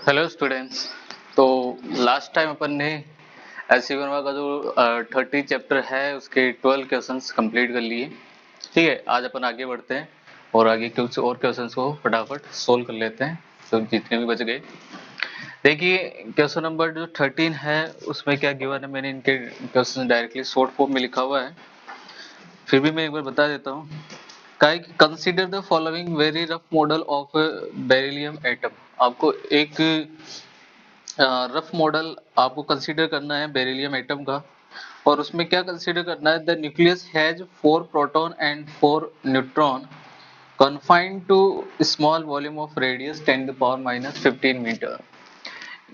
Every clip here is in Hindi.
Hello students. तो लास्ट टाइम अपन ने एससी वर्मा का जो 30 चैप्टर है उसके 12 क्वेश्चंस कंप्लीट कर लिए। ठीक है, आज अपन आगे बढ़ते हैं और आगे कुछ और क्वेश्चंस को फटाफट सोल्व कर लेते हैं तो जितने भी बच गए। देखिए क्वेश्चन नंबर जो 13 है उसमें क्या गिवन है, मैंने इनके क्वेश्चन डायरेक्टली शॉर्ट फॉर्म में लिखा हुआ है, फिर भी मैं एक बार बता देता हूँ। Consider the following very rough model of beryllium atom. आपको एक रफ मॉडल आपको कंसीडर करना है बेरिलियम एटम का, और उसमें क्या कंसीडर करना है, the nucleus has 4 proton and 4 neutron confined to small volume of radius 10 to the power minus 15 metre.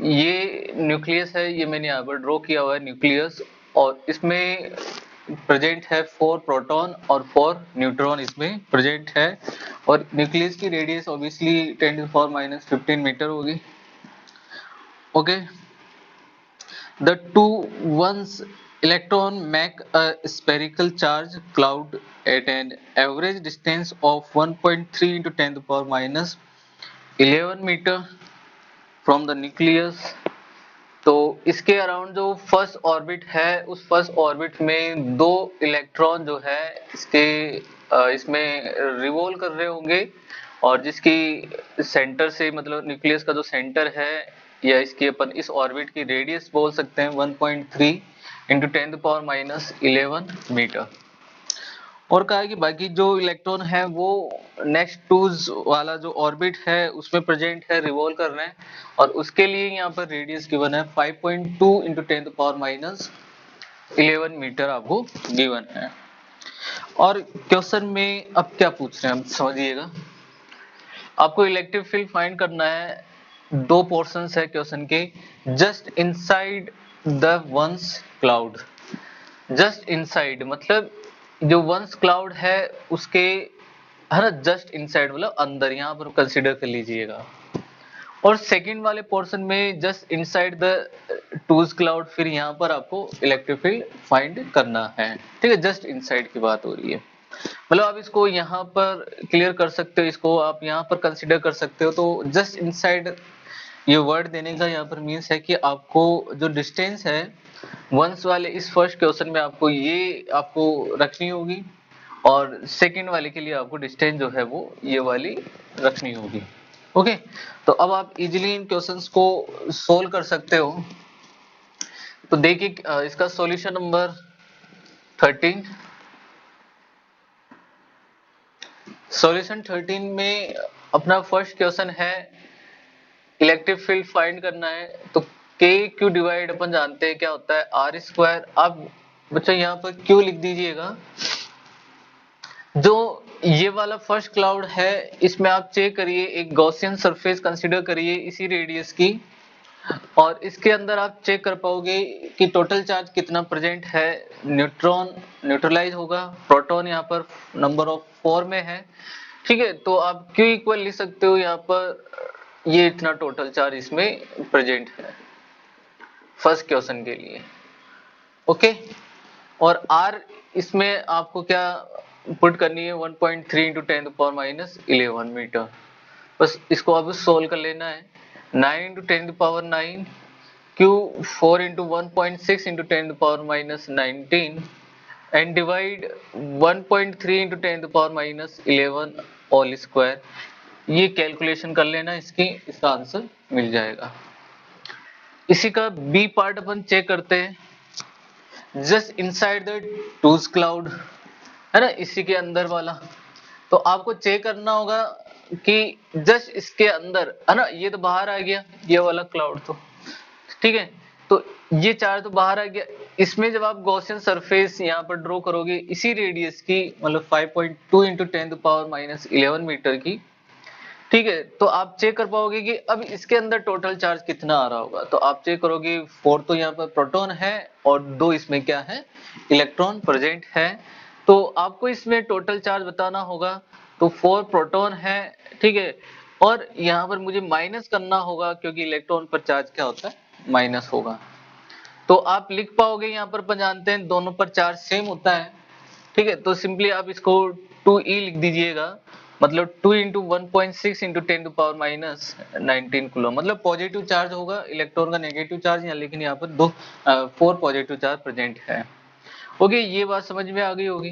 ये न्यूक्लियस है, ये मैंने यहाँ पर ड्रॉ किया हुआ है न्यूक्लियस, और इसमें प्रेजेंट है 4 प्रोटॉन और 4 न्यूट्रॉन इसमें प्रेजेंट है, और न्यूक्लियस की radius obviously 10 to the power minus 15 metre होगी। Okay, the two ones electron make a spherical charge cloud at an average distance of 1.3 into 10 to the power minus 11 meter from the nucleus। तो इसके अराउंड जो फर्स्ट ऑर्बिट है उस फर्स्ट ऑर्बिट में दो इलेक्ट्रॉन जो है इसके इसमें रिवॉल्व कर रहे होंगे, और जिसकी सेंटर से मतलब न्यूक्लियस का जो सेंटर है या इसकी अपन इस ऑर्बिट की रेडियस बोल सकते हैं 1.3 इंटू 10 पावर माइनस 11 मीटर। और कहा है कि बाकी जो इलेक्ट्रॉन है वो नेक्स्ट टूज वाला जो ऑर्बिट है उसमें प्रेजेंट है, रिवॉल्व कर रहे हैं, और उसके लिए यहाँ पर रेडियस गिवन है 5.2 इंटू 10 पावर माइनस 11 मीटर आपको गिवन है। और क्वेश्चन में अब क्या पूछ रहे हैं हम समझिएगा। आपको इलेक्ट्रिक फील्ड फाइंड करना है, दो पोर्शंस है क्वेश्चन के, just inside the ones cloud. Just inside मतलब जो वंस क्लाउड है उसके है ना, जस्ट इनसाइड मतलब अंदर, यहाँ पर कंसीडर कर लीजिएगा। और सेकंड वाले पोर्शन में just inside the twos cloud, फिर यहाँ पर आपको इलेक्ट्रिक फील्ड फाइंड करना है। ठीक है, जस्ट इनसाइड की बात हो रही है, मतलब आप इसको यहाँ पर क्लियर कर सकते हो, इसको आप यहाँ पर कंसीडर कर सकते हो। तो जस्ट इनसाइड ये वर्ड देने का यहाँ पर मीन्स है कि आपको जो डिस्टेंस है वंस वाले इस फर्स्ट क्वेश्चन में आपको ये आपको रखनी होगी, और सेकंड वाले के लिए आपको डिस्टेंस जो है वो ये वाली रखनी होगी। ओके, तो अब आप इजीली इन क्वेश्चंस को सोल्व कर सकते हो। तो देखिए इसका सॉल्यूशन नंबर 13। सॉल्यूशन 13 में अपना फर्स्ट क्वेश्चन है इलेक्ट्रिक फील्ड फाइंड करना है। तो के क्यू डिवाइड अपन जानते हैं क्या होता है, आर स्क्वायर। आप बच्चों यहाँ पर क्यू लिख दीजिएगा। जो ये वाला फर्स्ट क्लाउड है इसमें आप चेक करिए, एक गॉसियन सरफेस कंसीडर करिए इसी रेडियस की, और इसके अंदर आप चेक कर पाओगे कि टोटल चार्ज कितना प्रेजेंट है। न्यूट्रॉन न्यूट्रलाइज होगा, प्रोटॉन यहाँ पर नंबर ऑफ 4 में है। ठीक है, तो आप क्यू इक्वल लिख सकते हो यहाँ पर, ये इतना टोटल चार्ज इसमें प्रेजेंट है फर्स्ट क्वेश्चन के लिए। ओके, और आर इसमें आपको क्या पुट करनी है, 1.3 इंटू 10 पावर माइनस 11 मीटर। बस इसको अब सोल्व कर लेना है। 9 into 10 power 9, Q 4 into 1.6 into 10 power minus 19, and divide 1.3 into 10 power minus 11 all square. ये कैलकुलेशन कर लेना इसकी, इसका आंसर मिल जाएगा। इसी का बी पार्ट अपन चेक करते हैं, just inside the twos cloud है ना, इसी के अंदर वाला। तो आपको चेक करना होगा कि जस्ट इसके अंदर है ना, ये तो बाहर आ गया ये वाला क्लाउड, तो ठीक है, तो ये चार्ज तो बाहर आ गया। इसमें जब आप गॉसियन सरफेस यहाँ पर ड्रॉ करोगे इसी रेडियस की, मतलब 5.2 इंटू 10 पावर माइनस 11 मीटर की, ठीक है, तो आप चेक कर पाओगे कि अब इसके अंदर टोटल चार्ज कितना आ रहा होगा। तो आप चेक करोगे 4 तो यहाँ पर प्रोटॉन है और 2 इसमें क्या है, इलेक्ट्रॉन प्रेजेंट है। तो आपको इसमें टोटल चार्ज बताना होगा, तो 4 प्रोटॉन है, ठीक है, और यहाँ पर मुझे माइनस करना होगा क्योंकि इलेक्ट्रॉन पर चार्ज क्या होता है, माइनस होगा। तो आप लिख पाओगे यहाँ पर अपन जानते हैं दोनों पर चार्ज सेम होता है। ठीक है, तो सिंपली आप इसको 2e लिख दीजिएगा, मतलब 2 इंटू 1.6 इंटू 10⁻⁻19 कूलम, मतलब पॉजिटिव चार्ज होगा इलेक्ट्रॉन का नेगेटिव चार्ज यहाँ, लेकिन यहाँ पर दो 4 पॉजिटिव चार्ज प्रेजेंट है। ओके, ये बात समझ में आ गई होगी।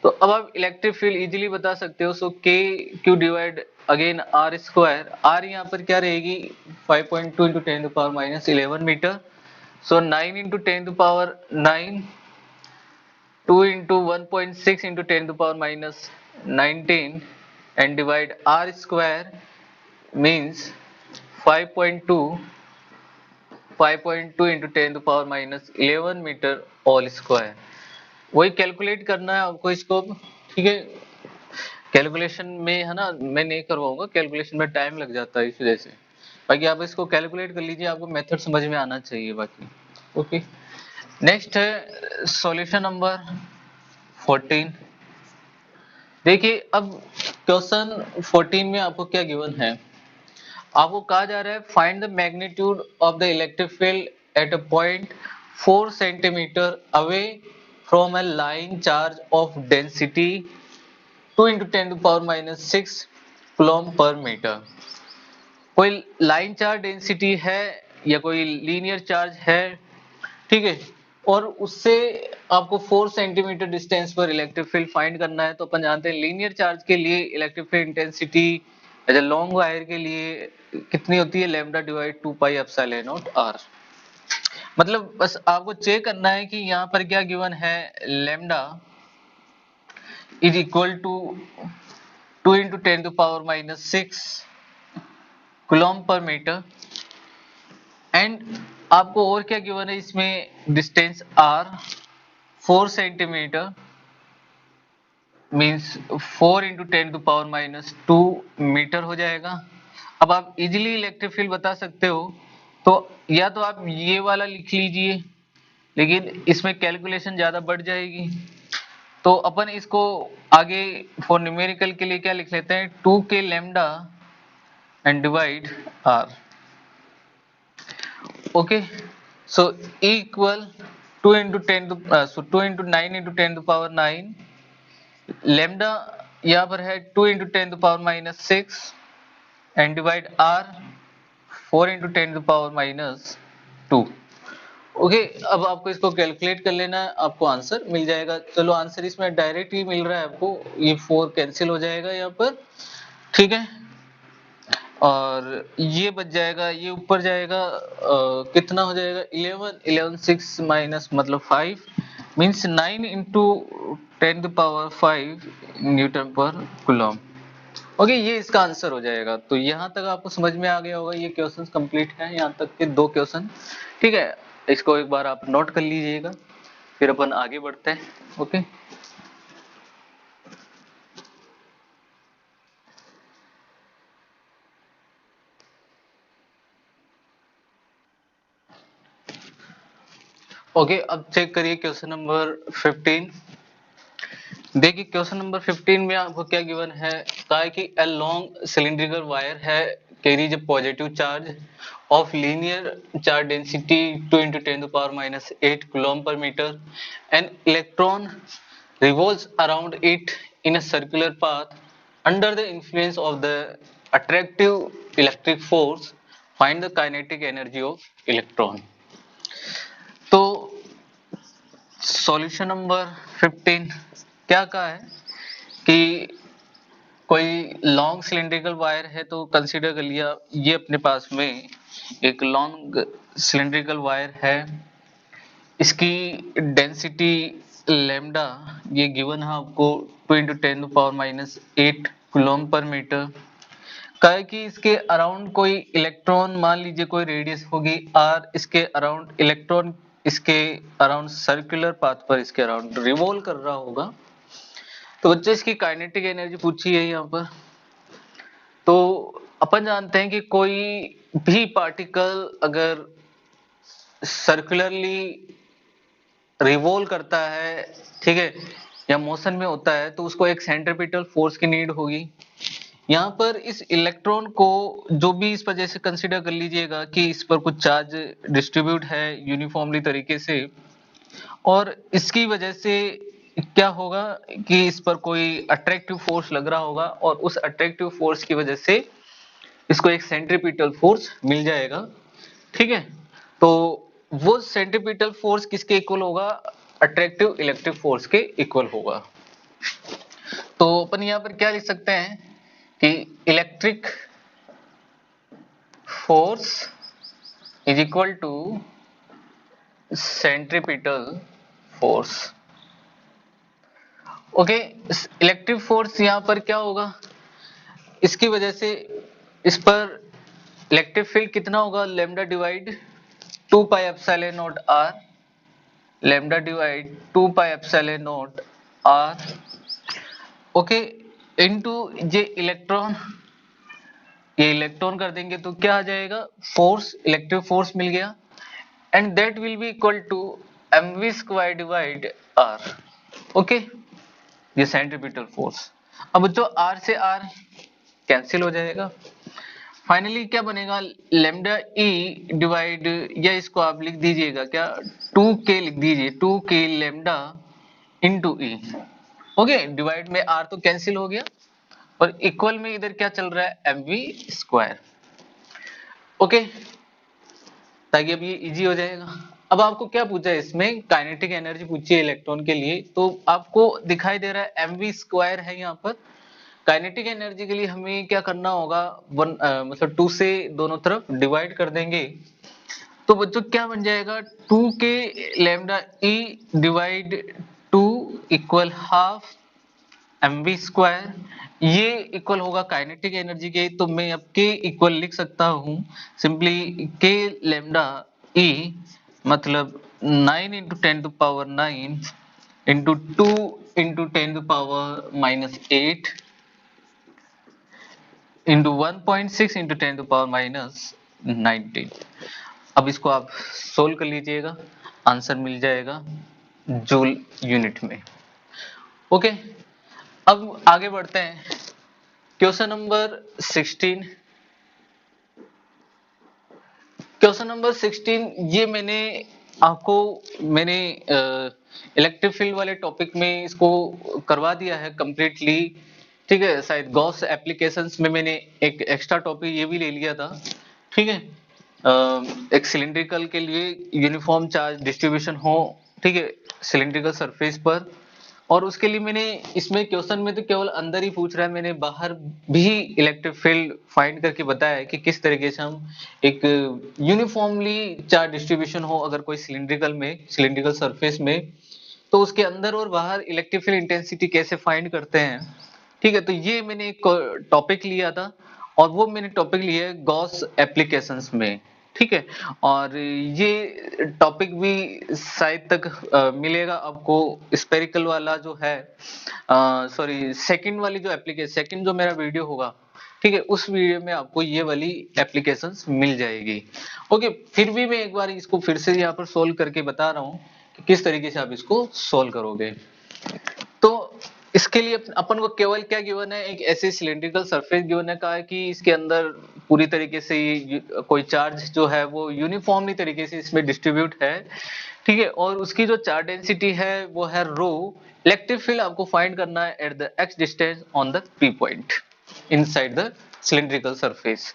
तो अब आप इलेक्ट्रिक फील्ड इजीली बता सकते हो, so K Q divide again R square, R यहाँ पर क्या रहेगी 5.2 into 10⁻11 metre, so 9 into 10⁻9, 2 into 1.6 into 10 to the power minus 19 and divide r square means 5.2 into 10 to the power minus 11 metre all square। वही कैलकुलेट करना है आपको इसको, ठीक है। कैलकुलेशन में है ना, मैं नहीं करवाऊंगा, कैलकुलेशन में टाइम लग जाता है इस वजह से। बाकी आप इसको कैलकुलेट कर लीजिए, आपको मेथड समझ में आना चाहिए बाकी। ओके, नेक्स्ट है सॉल्यूशन नंबर 14। देखिए अब क्वेश्चन 14 में आपको क्या गिवन है, आपको कहा जा रहा है find the magnitude of the electric field at a point 4 centimetre away from a line charge of density 2 into 10⁻⁻6 coulomb per metre. कोई लाइन चार्ज डेंसिटी है या कोई लीनियर चार्ज है, ठीक है, और उससे आपको 4 सेंटीमीटर डिस्टेंस पर इलेक्ट्रिक फील्ड फाइंड करना है। तो अपन जानते हैं लीनियर चार्ज के लिए electric field intensity as a long wire के लिए कितनी होती है, lambda divide 2 pi epsilon naught R. मतलब बस आपको चेक करना है कि यहाँ पर क्या गिवन है, lambda is equal to 2 into 10⁻⁻6 coulomb per metre, and आपको और क्या गिवन है इसमें, distance r 4 centimetre means 4 into 10⁻⁻2 metre हो जाएगा। अब आप इजीली इलेक्ट्रिक फील्ड बता सकते हो, तो या तो आप ये वाला लिख लीजिए, लेकिन इसमें कैलकुलेशन ज्यादा बढ़ जाएगी, तो अपन इसको आगे फॉर न्यूमेरिकल के लिए क्या लिख लेते हैं, 2k lambda and divide r। Okay, so equal 2 into 10 to 2 into 9 into 10 to the power 9, lambda यहाँ पर है 2 into 10 to the power minus 6 and divide r 4 into 10 to the power minus 2। Okay, अब आपको इसको कैलकुलेट कर लेना है, आपको आंसर मिल जाएगा। चलो आंसर इसमें डायरेक्ट ही मिल रहा है आपको, ये 4 कैंसिल हो जाएगा यहाँ पर, ठीक है, और ये बच जाएगा, ये ऊपर जाएगा, कितना हो जाएगा 11 6 माइनस मतलब 5 means 9 into 10 to the power 5 Newton पर कूलम। ओके, ये इसका आंसर हो जाएगा। तो यहाँ तक आपको समझ में आ गया होगा, ये क्वेश्चन कंप्लीट है, यहाँ तक के 2 क्वेश्चन, ठीक है। इसको एक बार आप नोट कर लीजिएगा, फिर अपन आगे बढ़ते हैं। ओके, ओके, अब चेक करिए क्वेश्चन नंबर 15। देखिए क्वेश्चन नंबर 15 में आपको क्या गिवन है, कहा है कि a long cylindrical wire है carries a positive charge of linear charge density 2 into 10 to the power minus 8 coulomb per meter, an electron revolves around it in a circular path under the influence of the attractive electric force, find the kinetic energy of electron। तो सॉल्यूशन नंबर 15 क्या कहा है कि कोई लॉन्ग सिलेंड्रिकल वायर है, तो कंसीडर कर लिया ये अपने पास में एक लॉन्ग सिलेंड्रिकल वायर है, इसकी डेंसिटी लैम्डा ये गिवन है आपको 2 into 10⁻⁻8 कूलम पर मीटर। कहा है कि इसके अराउंड कोई इलेक्ट्रॉन, मान लीजिए कोई रेडियस होगी r, इसके अराउंड इलेक्ट्रॉन इसके अराउंड सर्कुलर पाथ पर इसके अराउंड रिवॉल्व कर रहा होगा। तो बच्चों इसकी काइनेटिक एनर्जी पूछी है यहाँ पर। तो अपन जानते हैं कि कोई भी पार्टिकल अगर सर्कुलरली रिवॉल्व करता है, ठीक है, या मोशन में होता है, तो उसको एक सेंट्रीपिटल फोर्स की नीड होगी। यहाँ पर इस इलेक्ट्रॉन को जो भी इस पर जैसे कंसीडर कर लीजिएगा कि इस पर कुछ चार्ज डिस्ट्रीब्यूट है यूनिफॉर्मली तरीके से, और इसकी वजह से क्या होगा कि इस पर कोई अट्रैक्टिव फोर्स लग रहा होगा और उस अट्रैक्टिव फोर्स की वजह से इसको एक सेंट्रीपिटल फोर्स मिल जाएगा। ठीक है, तो वो सेंट्रीपिटल फोर्स किसके इक्वल होगा? अट्रैक्टिव इलेक्ट्रिक फोर्स के इक्वल होगा। तो अपन यहां पर क्या लिख सकते हैं कि electric force is equal to centripetal force. Okay, electric force यहां पर क्या होगा, इसकी वजह से इस पर इलेक्ट्रिक फील्ड कितना होगा? Lambda divide 2 pi epsilon naught R, lambda divide 2 pi epsilon naught R, okay, into ये इलेक्ट्रॉन कर देंगे तो क्या आ जाएगा? फोर्स, इलेक्ट्रिक फोर्स मिल गया, and that will be equal to mv square divide r। Okay, ये सेंट्रीपिटल फोर्स। अब जो r से r कैंसिल हो जाएगा, फाइनली क्या बनेगा? लेमडा ई डिवाइड, या इसको आप लिख दीजिएगा क्या, 2k लिख दीजिए, 2k लेमडा इंटू ई। ओके, डिवाइड में r तो कैंसिल हो गया और इक्वल में इधर क्या चल रहा है? mv square. ओके, ताकि अब ये इजी हो जाएगा। अब आपको क्या पूछा है इसमें? काइनेटिक एनर्जी पूछी है इलेक्ट्रॉन के लिए, तो आपको दिखाई दे रहा है mv स्क्वायर है यहाँ पर। काइनेटिक एनर्जी के लिए हमें क्या करना होगा? मतलब 2 से दोनों तरफ डिवाइड कर देंगे, तो बच्चों क्या बन जाएगा? 2k लैम्डा ई divide 2 equal half mv square. ये इक्वल होगा काइनेटिक एनर्जी के, तो मैं अब k इक्वल लिख सकता हूं सिंपली k लैम्डा e, मतलब 9 into 10 to power 9 into 2 into 10 to power minus 8 into 1.6 into 10 to power minus 19। अब इसको आप सोल्व कर लीजिएगा, आंसर मिल जाएगा जूल यूनिट में। ओके, अब आगे बढ़ते हैं। Question number 16। क्वेश्चन नंबर 16 ये मैंने इलेक्ट्रिक फील्ड वाले टॉपिक में इसको करवा दिया है कंप्लीटली। ठीक है, शायद गॉस एप्लीकेशंस में मैंने एक एक्स्ट्रा टॉपिक ये भी ले लिया था। ठीक है, एक सिलिंड्रिकल के लिए यूनिफॉर्म चार्ज डिस्ट्रीब्यूशन हो, ठीक है, सिलिंड्रिकल सरफेस पर, और उसके लिए मैंने इसमें क्वेश्चन में तो केवल अंदर ही पूछ रहा है, मैंने बाहर भी इलेक्ट्रिक फील्ड फाइंड करके बताया है कि किस तरीके से हम एक यूनिफॉर्मली चार्ज डिस्ट्रीब्यूशन हो अगर कोई सिलिंड्रिकल सरफेस में, तो उसके अंदर और बाहर इलेक्ट्रिक फील्ड इंटेंसिटी कैसे फाइंड करते हैं। ठीक है, तो ये मैंने एक टॉपिक लिया था और वो मैंने टॉपिक लिया है गॉस एप्लीकेशंस में। ठीक है, और ये टॉपिक भी शायद तक मिलेगा आपको, स्पेरिकल वाला जो है, सॉरी सेकंड वाली जो एप्लीकेशन, सेकंड जो मेरा वीडियो होगा, ठीक है, उस वीडियो में आपको ये वाली एप्लीकेशंस मिल जाएगी। ओके, फिर भी मैं एक बार इसको फिर से यहाँ पर सोल्व करके बता रहा हूँ कि किस तरीके से आप इसको सोल्व करोगे। तो इसके लिए अपन को केवल क्या गिवन है? एक ऐसे सिलिंड्रिकल सरफेस गिवन है, कहा है कि इसके अंदर पूरी तरीके से कोई चार्ज जो है वो यूनिफॉर्मली तरीके से इसमें डिस्ट्रीब्यूट है। ठीक है, और उसकी जो चार्ज डेंसिटी है वो है रो। इलेक्ट्रिक फील्ड आपको फाइंड करना है at the x distance on the p point inside the cylindrical surface.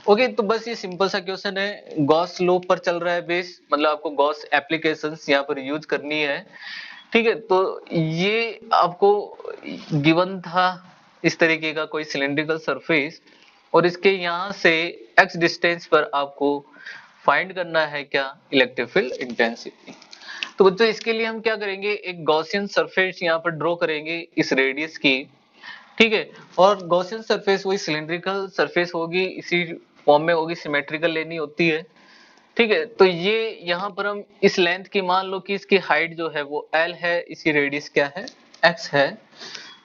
Okay, तो बस ये सिंपल सा क्वेश्चन है, गॉस लॉ पर चल रहा है बेस, मतलब आपको गॉस एप्लीकेशंस यहाँ पर यूज करनी है। ठीक है, तो ये आपको गिवन था इस तरीके का कोई सिलिंड्रिकल सरफेस, और इसके यहां से x डिस्टेंस पर आपको फाइंड करना है क्या? Electric field intensity. तो बच्चों इसके लिए हम क्या करेंगे? एक गॉसियन सरफेस यहाँ पर ड्रॉ करेंगे इस रेडियस की। ठीक है, और गॉसियन सरफेस वही सिलिंड्रिकल सरफेस होगी, इसी फॉर्म में होगी, सिमेट्रिकल लेनी होती है। ठीक है, तो ये यहाँ पर हम इस लेंथ की मान लो कि इसकी हाइट जो है वो l है, इसकी रेडियस क्या है? x है।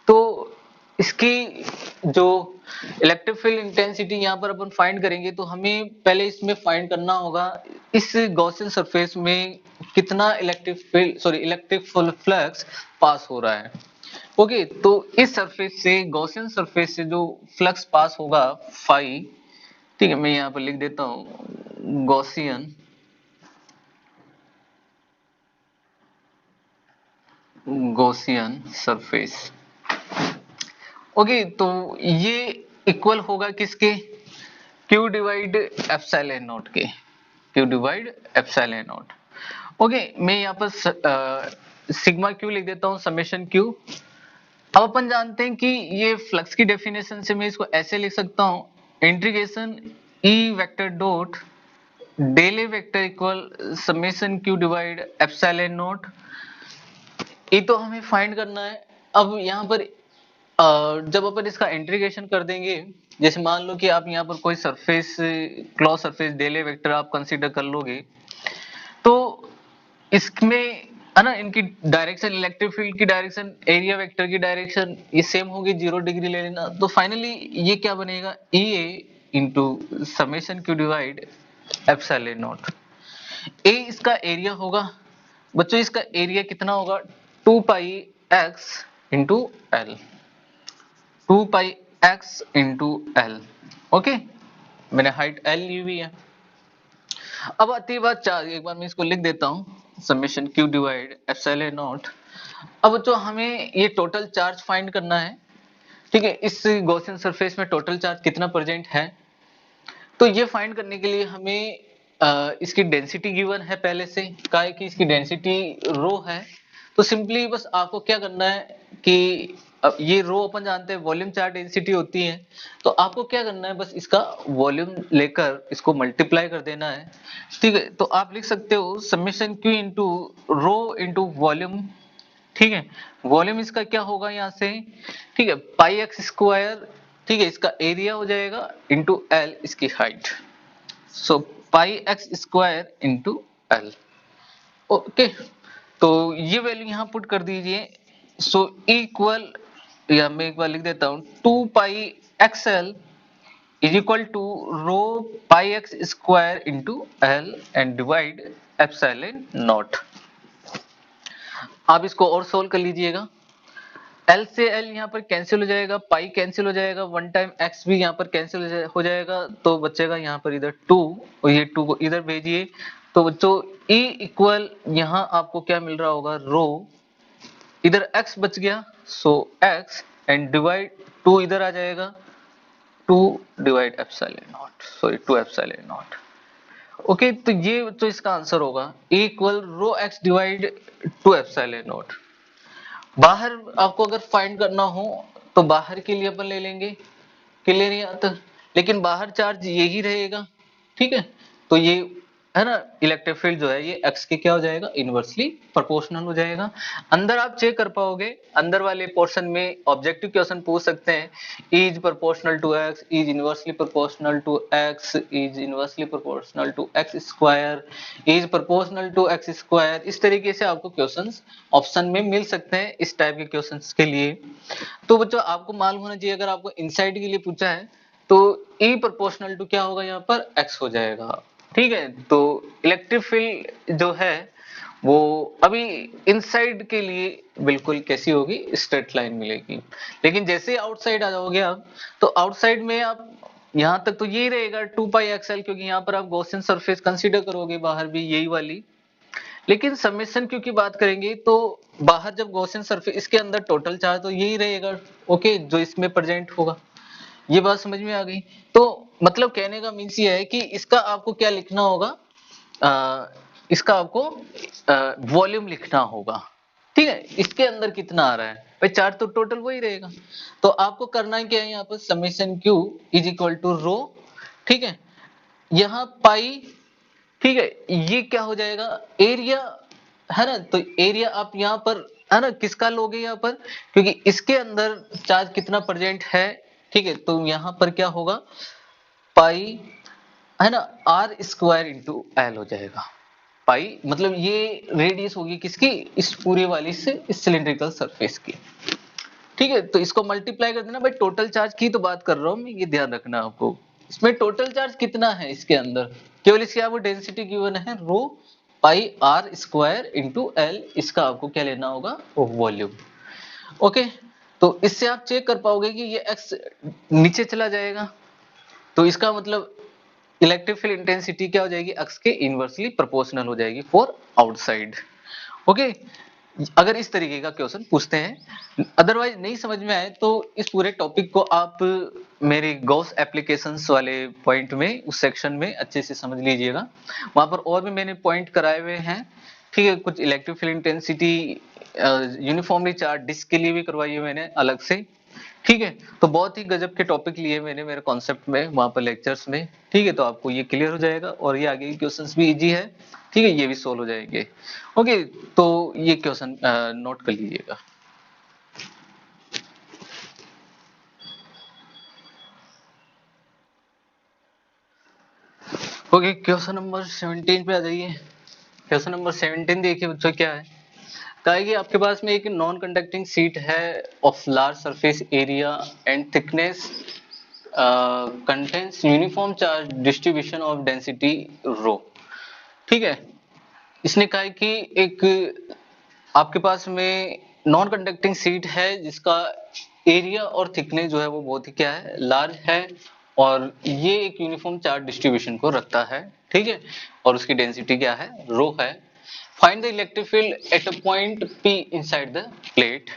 तो इसकी जो इलेक्ट्रिक फील्ड इंटेंसिटी यहाँ पर अपन फाइंड करेंगे, तो हमें पहले इसमें फाइंड करना होगा इस गॉसियन सरफेस में कितना इलेक्ट्रिक फ्लक्स पास हो रहा है। ओके, तो इस सरफेस से, गॉसियन सरफेस से जो फ्लक्स पास होगा फाई, ठीक है, मैं यहाँ पर लिख देता हूँ गॉसियन सरफेस। ओके, तो ये इक्वल होगा किसके, क्यू डिवाइड एप्सिलॉन नॉट के, Q divide epsilon naught. Okay, मैं यहाँ पर सिग्मा क्यू लिख देता हूँ, समेशन क्यू। अब अपन जानते हैं कि ये फ्लक्स की डेफिनेशन से मैं इसको ऐसे लिख सकता हूँ, integration E vector dot del A vector equal summation Q divide epsilon naught. ये तो हमें फाइंड करना है। अब यहाँ पर जब अपन इसका इंटीग्रेशन कर देंगे, जैसे मान लो कि आप यहाँ पर कोई surface, close surface del A vector आप कंसीडर कर लोगे, तो इसमें है ना, इनकी डायरेक्शन, इलेक्ट्रिक फील्ड की डायरेक्शन, एरिया वेक्टर की डायरेक्शन ये सेम होगी, 0 डिग्री ले लेना। तो फाइनली ये क्या बनेगा, E A into summation Q divide epsilon naught. A इसका एरिया होगा बच्चों, इसका एरिया कितना होगा, 2 pi X into L, 2 pi X into L. Okay, मैंने हाइट एल ली हुई है। अब आती है बात चार्ज, एक बार मैं इसको लिख देता हूं, summation Q divide epsilon not. अब जो हमें ये टोटल चार्ज फाइंड करना है, ठीक है, इस गॉसियन सरफेस में टोटल चार्ज कितना प्रेजेंट है, तो ये फाइंड करने के लिए हमें इसकी डेंसिटी गिवन है पहले से, क्या है कि इसकी डेंसिटी रो है। तो सिंपली बस आपको क्या करना है कि अब ये रो अपन जानते हैं वॉल्यूम चार्ज डेंसिटी होती है, तो आपको क्या करना है, बस इसका वॉल्यूम लेकर इसको मल्टीप्लाई कर देना है। ठीक है, तो आप लिख सकते हो summation Q into rho into volume. ठीक है, वॉल्यूम इसका क्या होगा यहाँ से, ठीक है, पाई एक्स स्क्वायर, ठीक है, इसका एरिया हो जाएगा इंटू एल इसकी height, so pi X square into L. Okay, तो ये वैल्यू यहाँ पुट कर दीजिए, सो इक्वल, या मैं एक बार लिख देता हूँ, 2 पाई X L is equal to rho pi X square into L and divide epsilon naught. आप इसको और सोल्व कर लीजिएगा, एल से एल यहाँ पर कैंसिल हो जाएगा, पाई कैंसिल हो जाएगा, वन टाइम एक्स भी यहाँ पर कैंसिल हो जाएगा, तो बचेगा यहाँ पर इधर 2, और ये 2 को इधर भेजिए। तो बच्चों E इक्वल यहाँ आपको क्या मिल रहा होगा, रो, इधर x बच गया, सो x एंड डिवाइड 2 इधर आ जाएगा, 2 divide epsilon naught, sorry 2 epsilon naught. Okay, तो ये तो इसका आंसर होगा, E equal rho x divide 2 epsilon naught. बाहर आपको अगर फाइंड करना हो तो बाहर के लिए अपन ले लेंगे, क्लियर है यहाँ तक, लेकिन बाहर चार्ज यही रहेगा। ठीक है, तो ये है ना, इलेक्ट्रिक फील्ड जो है ये x के क्या हो जाएगा, इनवर्सली प्रोपोर्शनल हो जाएगा। अंदर आप चेक कर पाओगे, अंदर वाले पोर्शन में ऑब्जेक्टिव क्वेश्चन पूछ सकते हैं, is proportional to x, is inversely proportional to x, is inversely proportional to x square, is proportional to x square. इस तरीके से आपको क्वेश्चंस ऑप्शन में मिल सकते हैं इस टाइप के क्वेश्चंस के लिए। तो बच्चों आपको मालूम होना चाहिए, अगर आपको इनसाइड के लिए पूछा है तो E प्रोपोर्शनल टू क्या होगा, यहाँ पर x हो जाएगा। ठीक है, तो इलेक्ट्रिक फील्ड जो है वो अभी इनसाइड के लिए बिल्कुल कैसी होगी, स्ट्रेट लाइन मिलेगी। लेकिन जैसे आउटसाइड आ जाओगे आप, तो आउटसाइड में आप यहाँ तक तो यही रहेगा 2 पाई एक्सएल, क्योंकि यहाँ पर आप गॉसियन सरफेस कंसीडर करोगे, बाहर भी यही वाली। लेकिन समेशन क्यू की बात करेंगे तो बाहर जब गॉसियन सरफेस, इसके अंदर टोटल चार्ज तो यही रहेगा, ओके, जो इसमें प्रेजेंट होगा। ये बात समझ में आ गई। तो मतलब कहने का मीन्स ये है कि इसका आपको क्या लिखना होगा, इसका आपको वॉल्यूम लिखना होगा। ठीक है, इसके अंदर कितना आ रहा है भाई, चार्ज तो टोटल वही रहेगा। तो आपको करना क्या है, यहाँ पर summation Q is equal to rho, ठीक है, यहाँ पाई, ठीक है, ये क्या हो जाएगा, एरिया, है ना। तो एरिया आप यहाँ पर है ना किसका लोगे यहाँ पर, क्योंकि इसके अंदर चार्ज कितना प्रेजेंट है, ठीक है, तो यहाँ पर क्या होगा, पाई, है ना, आर स्क्वायर इंटू एल हो जाएगा। पाई मतलब ये रेडियस होगी किसकी, इस पूरे वाली से इस सिलिंड्रिकल सरफेस की। ठीक है, तो इसको मल्टीप्लाई कर देना भाई, टोटल चार्ज की तो बात कर रहा हूं मैं, ये ध्यान रखना आपको। इसमें टोटल चार्ज कितना है इसके अंदर, केवल इसकी आपको डेंसिटी गिवन है रो पाई आर स्क्वायर इंटू एल, इसका आपको क्या लेना होगा, वॉल्यूम। ओके, तो इससे आप चेक कर पाओगे कि ये एक्स नीचे चला जाएगा, तो इसका मतलब इलेक्ट्रिक फील्ड इंटेंसिटी क्या हो जाएगी, एक्स के इनवर्सली प्रोपोर्शनल हो जाएगी फॉर आउटसाइड। ओके, अगर इस तरीके का क्वेश्चन पूछते हैं। अदरवाइज नहीं समझ में आए तो इस पूरे टॉपिक को आप मेरे गॉस एप्लीकेशंस वाले पॉइंट में, उस सेक्शन में अच्छे से समझ लीजिएगा। वहां पर और भी मैंने पॉइंट कराए हुए हैं, ठीक है। कुछ electric field intensity uniformly charge disc के लिए भी करवाई है मैंने अलग से, ठीक है। तो बहुत ही गजब के टॉपिक लिए मैंने मेरे कॉन्सेप्ट में वहां पर लेक्चर्स में, ठीक है। तो आपको ये क्लियर हो जाएगा और ये आगे के क्वेश्चंस भी इजी है, ठीक है, ये भी सोल्व हो जाएंगे। ओके, तो ये क्वेश्चन नोट कर लीजिएगा। ओके, क्वेश्चन नंबर 17 पे आ जाइए। क्वेश्चन नंबर 17 देखिए बच्चों क्या है। कहा है कि आपके पास में एक नॉन कंडक्टिंग शीट है of large surface area and thickness contains uniform charge distribution of density rho, ठीक है। इसने कहा है कि एक आपके पास में नॉन कंडक्टिंग शीट है जिसका एरिया और थिकनेस जो है वो बहुत ही क्या है, लार्ज है, और ये एक यूनिफॉर्म चार्ज डिस्ट्रीब्यूशन को रखता है, ठीक है। और उसकी डेंसिटी क्या है, रो है। Find the electric field at a point P inside the plate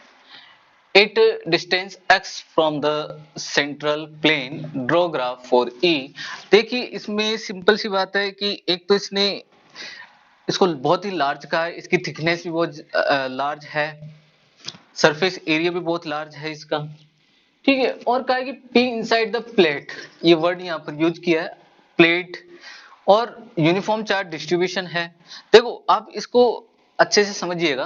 at distance x from the central plane, draw graph for E। देखिए इसमें सिंपल सी बात है कि एक तो इसने इसको बहुत ही लार्ज कहा है, इसकी थिकनेस भी बहुत लार्ज है, सरफेस एरिया भी बहुत लार्ज है इसका, ठीक है। और कहा है कि P इनसाइड द प्लेट, ये वर्ड यहाँ पर यूज किया है, प्लेट, और यूनिफॉर्म चार्ज डिस्ट्रीब्यूशन है। देखो आप इसको अच्छे से समझिएगा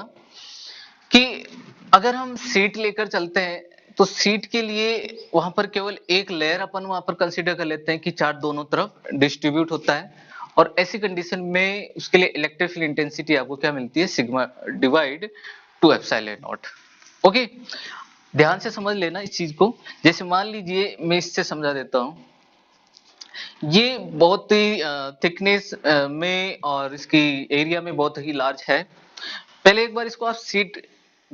कि अगर हम सीट लेकर चलते हैं तो सीट के लिए वहां पर केवल एक लेयर अपन वहां पर कंसीडर कर लेते हैं कि चार्ज दोनों तरफ डिस्ट्रीब्यूट होता है, और ऐसी कंडीशन में उसके लिए इलेक्ट्रिक फील्ड इंटेंसिटी आपको क्या मिलती है, sigma divide 2 epsilon naught. Okay, ध्यान से समझ लेना इस चीज को। जैसे मान लीजिए मैं इससे समझा देता हूं, ये बहुत ही थिकनेस में और इसकी एरिया में बहुत ही लार्ज है। पहले एक बार इसको आप सीट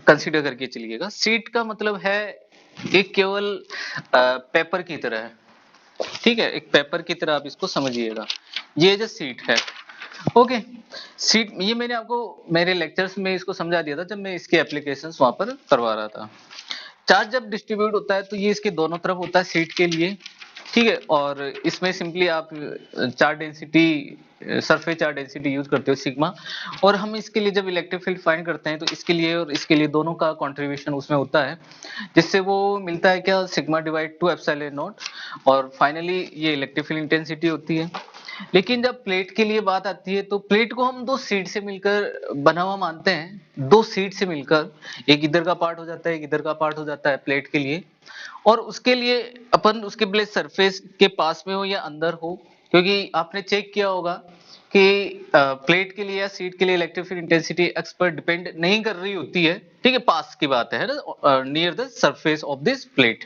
कंसीडर करके चलिएगा। सीट का मतलब है एक केवल पेपर की तरह है, ठीक है, एक पेपर की तरह आप इसको समझिएगा। ये जो सीट है, ओके, सीट ये मैंने आपको मेरे लेक्चर्स में इसको समझा दिया था जब मैं इसके एप्लीकेशंस वहां पर करवा रहा था। चार्ज जब डिस्ट्रीब्यूट होता है तो ये इसके दोनों तरफ होता है सीट के लिए, ठीक है। और इसमें सिंपली आप charge density, surface charge density use करते हो सिग्मा, और हम इसके लिए जब इलेक्ट्रिक फील्ड फाइंड करते हैं तो इसके लिए और इसके लिए दोनों का कंट्रीब्यूशन उसमें होता है, जिससे वो मिलता है क्या, सिग्मा डिवाइड 2 एप्सिलॉन नॉट, और फाइनली ये इलेक्ट्रिक फील्ड इंटेंसिटी होती है। लेकिन जब प्लेट के लिए बात आती है तो प्लेट को हम दो सीट से मिलकर बना हुआ मानते हैं, दो सीट से मिलकर, एक इधर का पार्ट हो जाता है, एक इधर का पार्ट हो जाता है प्लेट के लिए। और उसके लिए अपन उसके प्लेट सरफेस के पास में हो या अंदर हो, क्योंकि आपने चेक किया होगा कि प्लेट के लिए या सीट के लिए इलेक्ट्रिक फील्ड इंटेंसिटी एक्स पर डिपेंड नहीं कर रही होती है, ठीक है, पास की बात है ना, near the surface of this plate.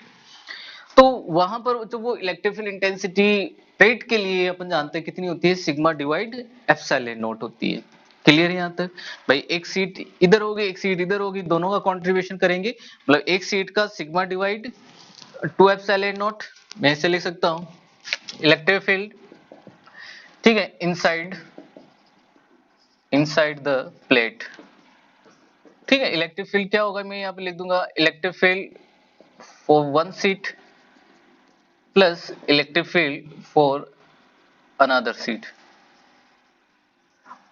तो वहां पर जो वो इलेक्ट्रिक फील्ड इंटेंसिटी प्लेट के लिए अपन जानते हैं कितनी होती है, सिग्मा डिवाइड एप्सिलॉन नॉट होती है। क्लियर है यहाँ तक? भाई एक सीट इधर होगी, एक सीट इधर होगी, दोनों का कंट्रीब्यूशन करेंगे, मतलब एक सीट का सिग्मा डिवाइड 2 एप्सिलॉन नॉट, मैं ऐसे लिख सकता हूँ इलेक्ट्रिक फील्ड, ठीक है, इनसाइड इनसाइड द प्लेट, ठीक है। इलेक्ट्रिक फील्ड क्या होगा, मैं यहाँ पे लिख दूंगा electric field for one seat plus electric field for another seat.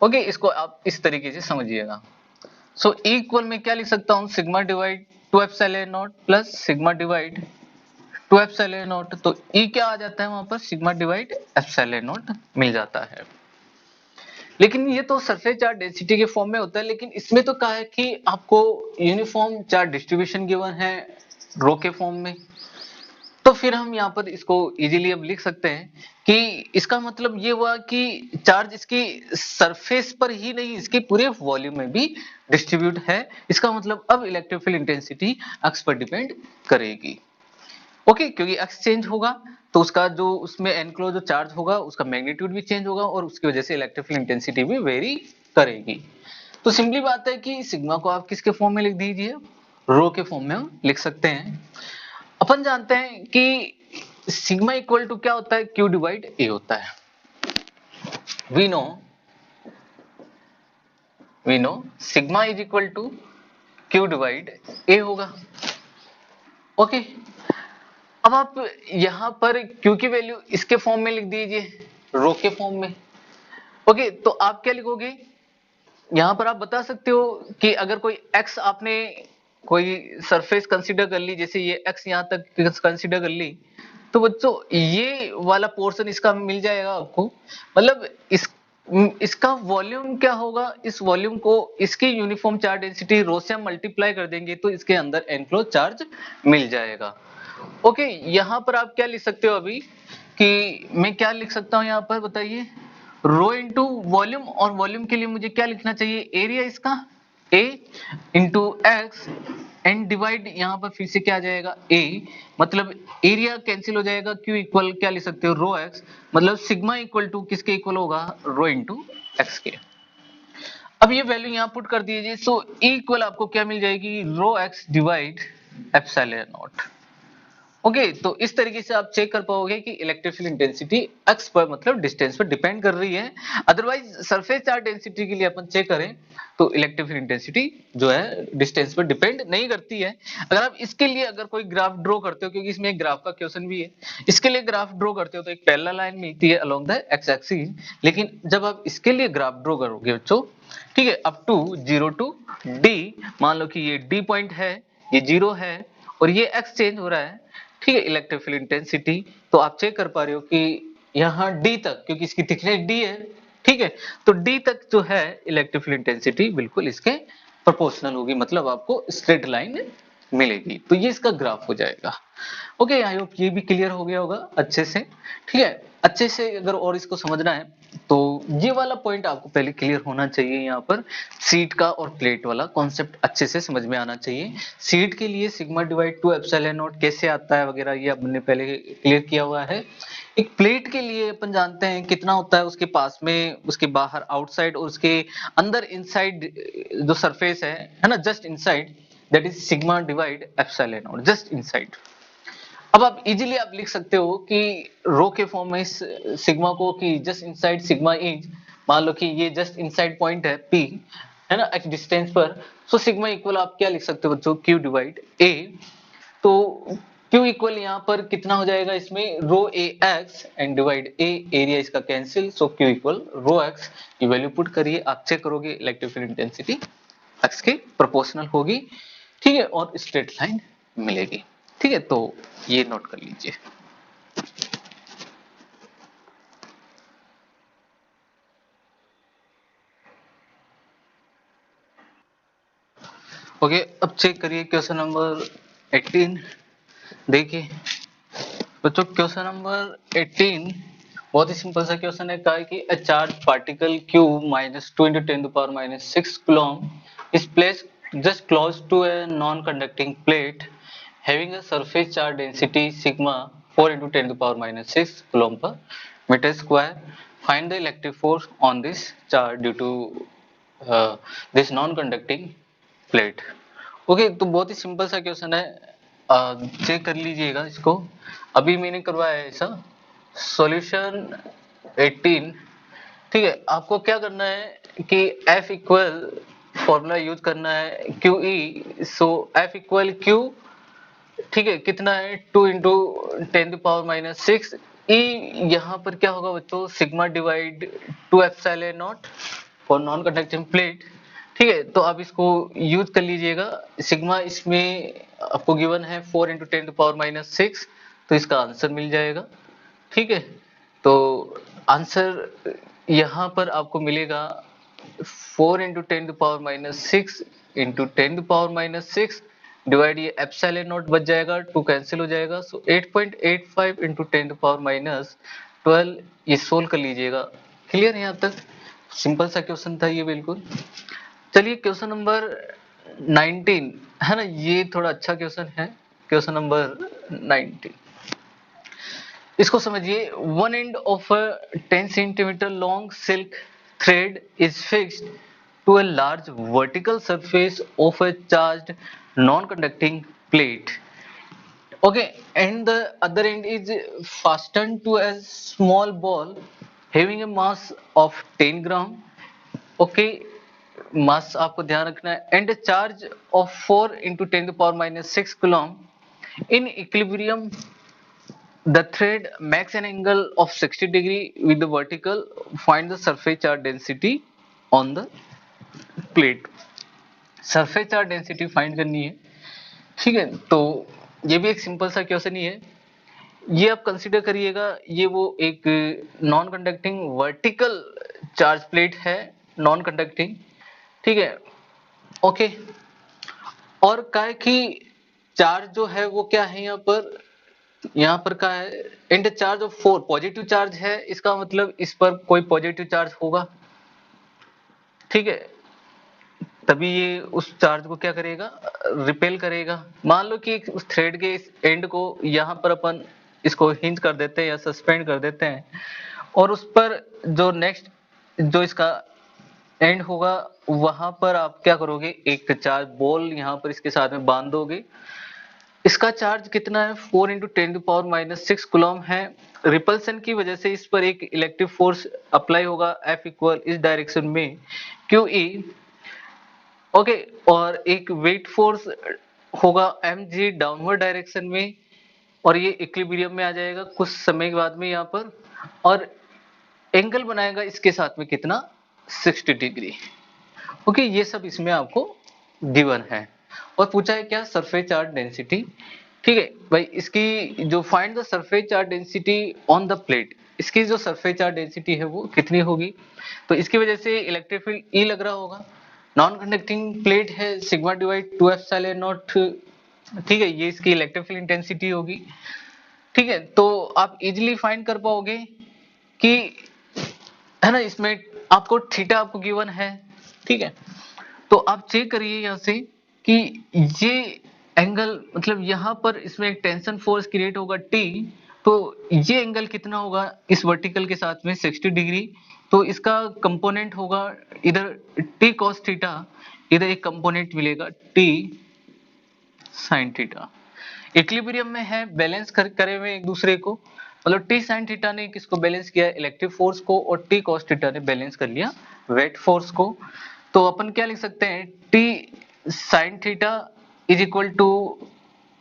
Okay, इसको आप इस तरीके से समझिएगा। सो इक्वल में क्या लिख सकता हूँ, sigma divide 2 epsilon naught plus sigma divide 2 epsilon not, तो ई क्या आ जाता है वहां पर, सिग्मा डिवाइड एप्सिलॉन नॉट मिल जाता है। लेकिन ये तो सरफेस चार्ज डेंसिटी के फॉर्म में होता है, लेकिन इसमें तो कहा है कि आपको यूनिफॉर्म चार्ज डिस्ट्रीब्यूशन गिवन है रो के फॉर्म में। तो फिर हम यहाँ पर इसको इजीली अब लिख सकते हैं कि इसका मतलब ये हुआ कि चार्ज इसकी सरफेस पर ही नहीं, इसके पूरे वॉल्यूम में भी डिस्ट्रीब्यूट है। इसका मतलब अब इलेक्ट्रिक फील्ड इंटेंसिटी एक्स पर डिपेंड करेगी, ओके, क्योंकि एक्स चेंज होगा तो उसका जो उसमें एनक्लोज जो चार्ज होगा उसका मैग्नीट्यूड भी चेंज होगा, और उसकी वजह से इलेक्ट्रिक फील्ड इंटेंसिटी भी वेरी करेगी। तो सिंपली बात है कि सिग्मा को आप किसके फॉर्म में लिख दीजिए, रो के फॉर्म में लिख सकते हैं। अपन जानते हैं कि सिग्मा इक्वल टू क्या होता है, क्यू डिवाइड ए होता है। We know sigma is equal to Q divide A होगा। ओके, अब आप यहां पर Q की वैल्यू इसके फॉर्म में लिख दीजिए, रो के फॉर्म में। ओके, तो आप क्या लिखोगे, यहां पर आप बता सकते हो कि अगर कोई x आपने कोई सरफेस कंसीडर कर ली, जैसे ये x यहां तक कंसीडर कर ली, तो बच्चों ये वाला पोर्शन इसका मिल जाएगा आपको, मतलब इसका वॉल्यूम क्या होगा, इस वॉल्यूम को इसकी यूनिफॉर्म चार्ज डेंसिटी रो से हम मल्टीप्लाई कर देंगे तो इसके अंदर एनफ्लो चार्ज मिल जाएगा। ओके, यहां पर आप क्या लिख सकते हो अभी, कि मैं क्या लिख सकता हूं यहां पर बताइए, रो इंटू वॉल्यूम, और वॉल्यूम के लिए मुझे क्या लिखना चाहिए, एरिया इसका A into x and divide, यहां पर फिर से क्या आ जाएगा A, मतलब एरिया कैंसिल हो जाएगा, Q इक्वल क्या लिख सकते हो रो एक्स, मतलब सिग्मा इक्वल टू किसके इक्वल होगा, रो इंटू एक्स के। अब ये वैल्यू यहां पुट कर दीजिए, सो इक्वल आपको क्या मिल जाएगी, rho X divide epsilon naught. Okay, तो इस तरीके से आप चेक कर पाओगे कि इलेक्ट्रिक फील्ड इंटेंसिटी एक्स पर मतलब डिस्टेंस पर डिपेंड कर रही है। अदरवाइज सरफेस चार्ज डेंसिटी के लिए अपन चेक करें तो इलेक्ट्रिक फील्ड इंटेंसिटी जो है डिस्टेंस पर डिपेंड नहीं करती है। अगर आप इसके लिए अगर कोई ग्राफ ड्रॉ करते हो, क्योंकि इसमें एक ग्राफ का क्वेश्चन भी है, इसके लिए ग्राफ ड्रॉ करते हो तो एक पैरेलल लाइन मिलती है अलोंग द एक्स एक्सिस, लेकिन जब आप इसके लिए ग्राफ ड्रॉ करोगे बच्चों, ठीक है, अप टू 0 टू डी, मान लो कि ये डी पॉइंट है, ये 0 है और ये एक्स चेंज हो रहा है, ठीक है, इलेक्ट्रिक फील्ड इंटेंसिटी, तो आप चेक कर पा रहे हो कि यहां डी तक, क्योंकि इसकी थिकनेस डी है, ठीक है, तो डी तक जो है इलेक्ट्रिक फील्ड इंटेंसिटी बिल्कुल इसके प्रोपोर्शनल होगी, मतलब आपको स्ट्रेट लाइन मिलेगी, तो ये इसका ग्राफ हो जाएगा। ओके, आई होप ये भी क्लियर हो गया होगा अच्छे से, ठीक है, अच्छे से अगर और इसको समझना है तो ये वाला पॉइंट आपको पहले क्लियर होना चाहिए, यहाँ पर सीट का और प्लेट वाला कॉन्सेप्ट अच्छे से समझ में आना चाहिए। सीट के लिए sigma divide two epsilon not कैसे आता है वगैरह ये हमने पहले क्लियर किया हुआ है। एक प्लेट के लिए अपन जानते हैं कितना होता है उसके पास में, उसके बाहर आउटसाइड और उसके अंदर इनसाइड जो सरफेस है ना, just inside, that is sigma divide epsilon not, just inside. अब आप इजीली आप लिख सकते हो कि रो के फॉर्म में इस सिग्मा को, कि जस्ट इनसाइड सिग्मा इज, मान लो कि ये जस्ट इनसाइड पॉइंट है P, है ना, एक्स डिस्टेंस पर, सो सिग्मा इक्वल आप क्या लिख सकते हो बच्चों, Q डिवाइड A, तो Q इक्वल यहाँ पर कितना हो जाएगा, इसमें रो A x and divide A, area इसका कैंसिल, सो Q इक्वल रो x, ये वैल्यू पुट करिए, आप चेक करोगे इलेक्ट्रिक फील्ड इंटेंसिटी x के प्रोपोर्शनल होगी, ठीक है, और स्ट्रेट लाइन मिलेगी, ठीक है, तो ये नोट कर लीजिए। ओके, अब चेक करिए क्वेश्चन नंबर 18। देखिए बच्चों, क्वेश्चन नंबर 18 बहुत ही सिंपल सा क्वेश्चन है, कहा है कि a charge particle Q -2 × 10⁻⁶ coulomb is placed just close to a non-conducting plate having a surface charge density sigma 4 × 10⁻⁶ coulomb per meter square. Find the electric force on this charge due to this non-conducting plate. Okay, तो बहुत ही सिंपल सा क्वेश्चन है, चेक कर लीजिएगा इसको, अभी मैंने करवाया है ऐसा सॉल्यूशन 18, ठीक है, आपको क्या करना है कि F इक्वल फॉर्मूला यूज करना है QE, सो F इक्वल Q, ठीक है, कितना है 2 इंटू 10⁻⁶, E यहाँ पर क्या होगा बच्चों, sigma divide 2 epsilon not for non conducting plate, ठीक है, तो आप इसको यूज कर लीजिएगा। सिग्मा इसमें आपको गिवन है 4 × 10⁻⁶, तो इसका आंसर मिल जाएगा, ठीक है, तो आंसर यहाँ पर आपको मिलेगा 4 × 10⁻⁶ इंटू 10⁻⁶, डिवाइड ये एप्सिलॉन नॉट बच जाएगा, 2 कैंसिल हो जाएगा, सो 8.85 × 10⁻12, ये सोल्व कर लीजिएगा। क्लियर है यहाँ तक, सिंपल सा क्वेश्चन था ये बिल्कुल। चलिए क्वेश्चन नंबर 19 है ना, ये थोड़ा अच्छा क्वेश्चन है, क्वेश्चन नंबर 19, इसको समझिए। One end of a 10 centimetre long silk thread is fixed to a large vertical surface of a charged non conducting plate, okay, and the other end is fastened to a small ball having a mass of 10 gram, okay, मास आपको ध्यान रखना है, and charge of 4 into 10 to power minus 6 coulomb in equilibrium the thread makes an angle of 60 degree with the vertical. Find the surface charge density on the plate. Surface charge density find करनी है, ठीक है। तो ये भी एक सिंपल सा क्वेश्चन ही है। ये आप कंसीडर करिएगा, ये वो एक non conducting vertical charge plate है, नॉन कंडक्टिंग, ठीक है, ओके। और क्या है कि चार्ज जो है वो क्या है यहाँ पर क्या है, and charge of 4 positive charge है, इसका मतलब इस पर कोई पॉजिटिव चार्ज होगा, ठीक है, तभी ये उस चार्ज को क्या करेगा, रिपेल करेगा। मान लो कि उस थ्रेड के इस एंड को यहाँ पर अपन इसको हिंज कर देते हैं या सस्पेंड कर देते हैं, और उस पर जो नेक्स्ट जो इसका एंड होगा वहां पर आप क्या करोगे, एक चार्ज बॉल यहाँ पर इसके साथ में बांध दोगे। इसका चार्ज कितना है, 4 into 10 to power minus 6 coulomb है। रिपल्सन की वजह से इस पर एक इलेक्ट्रिक फोर्स अप्लाई होगा, F इक्वल इस डायरेक्शन में QE, ओके, और एक वेट फोर्स होगा mg डाउनवर्ड डायरेक्शन में, और ये इक्विलिब्रियम में आ जाएगा कुछ समय के बाद में यहाँ पर, और एंगल बनाएगा इसके साथ में कितना, 60 डिग्री, ओके। ये सब इसमें आपको गिवन है, और पूछा है क्या, सरफेस चार्ज डेंसिटी, ठीक है भाई। इसकी जो find the surface charge density on the plate, इसकी जो सरफेस चार्ज डेंसिटी है वो कितनी होगी, तो इसकी वजह से इलेक्ट्रिक फील्ड E लग रहा होगा। नॉन कंडक्टिंग प्लेट है, सिग्मा डिवाइड 2 एप्सिलॉन नॉट, ठीक है, ये इसकी इलेक्ट्रिक फील्ड इंटेंसिटी होगी, ठीक है। तो आप इजीली फाइंड कर पाओगे कि, है ना, इसमें आपको थीटा आपको गिवन है, ठीक है। तो आप चेक करिए यहाँ से कि ये एंगल, मतलब यहाँ पर इसमें एक टेंशन फोर्स क्रिएट होगा T, तो ये एंगल कितना होगा इस वर्टिकल के साथ में, 60 डिग्री। तो इसका कंपोनेंट होगा इधर T cos थीटा, इधर एक कंपोनेंट मिलेगा T sin थीटा। इक्विलिब्रियम में है, बैलेंस करे हुए एक दूसरे को, मतलब T sin थीटा ने किसको बैलेंस किया, इलेक्ट्रिक फोर्स को, और T cos थीटा ने बैलेंस कर लिया वेट फोर्स को। तो अपन क्या लिख सकते हैं, T sin theta is equal to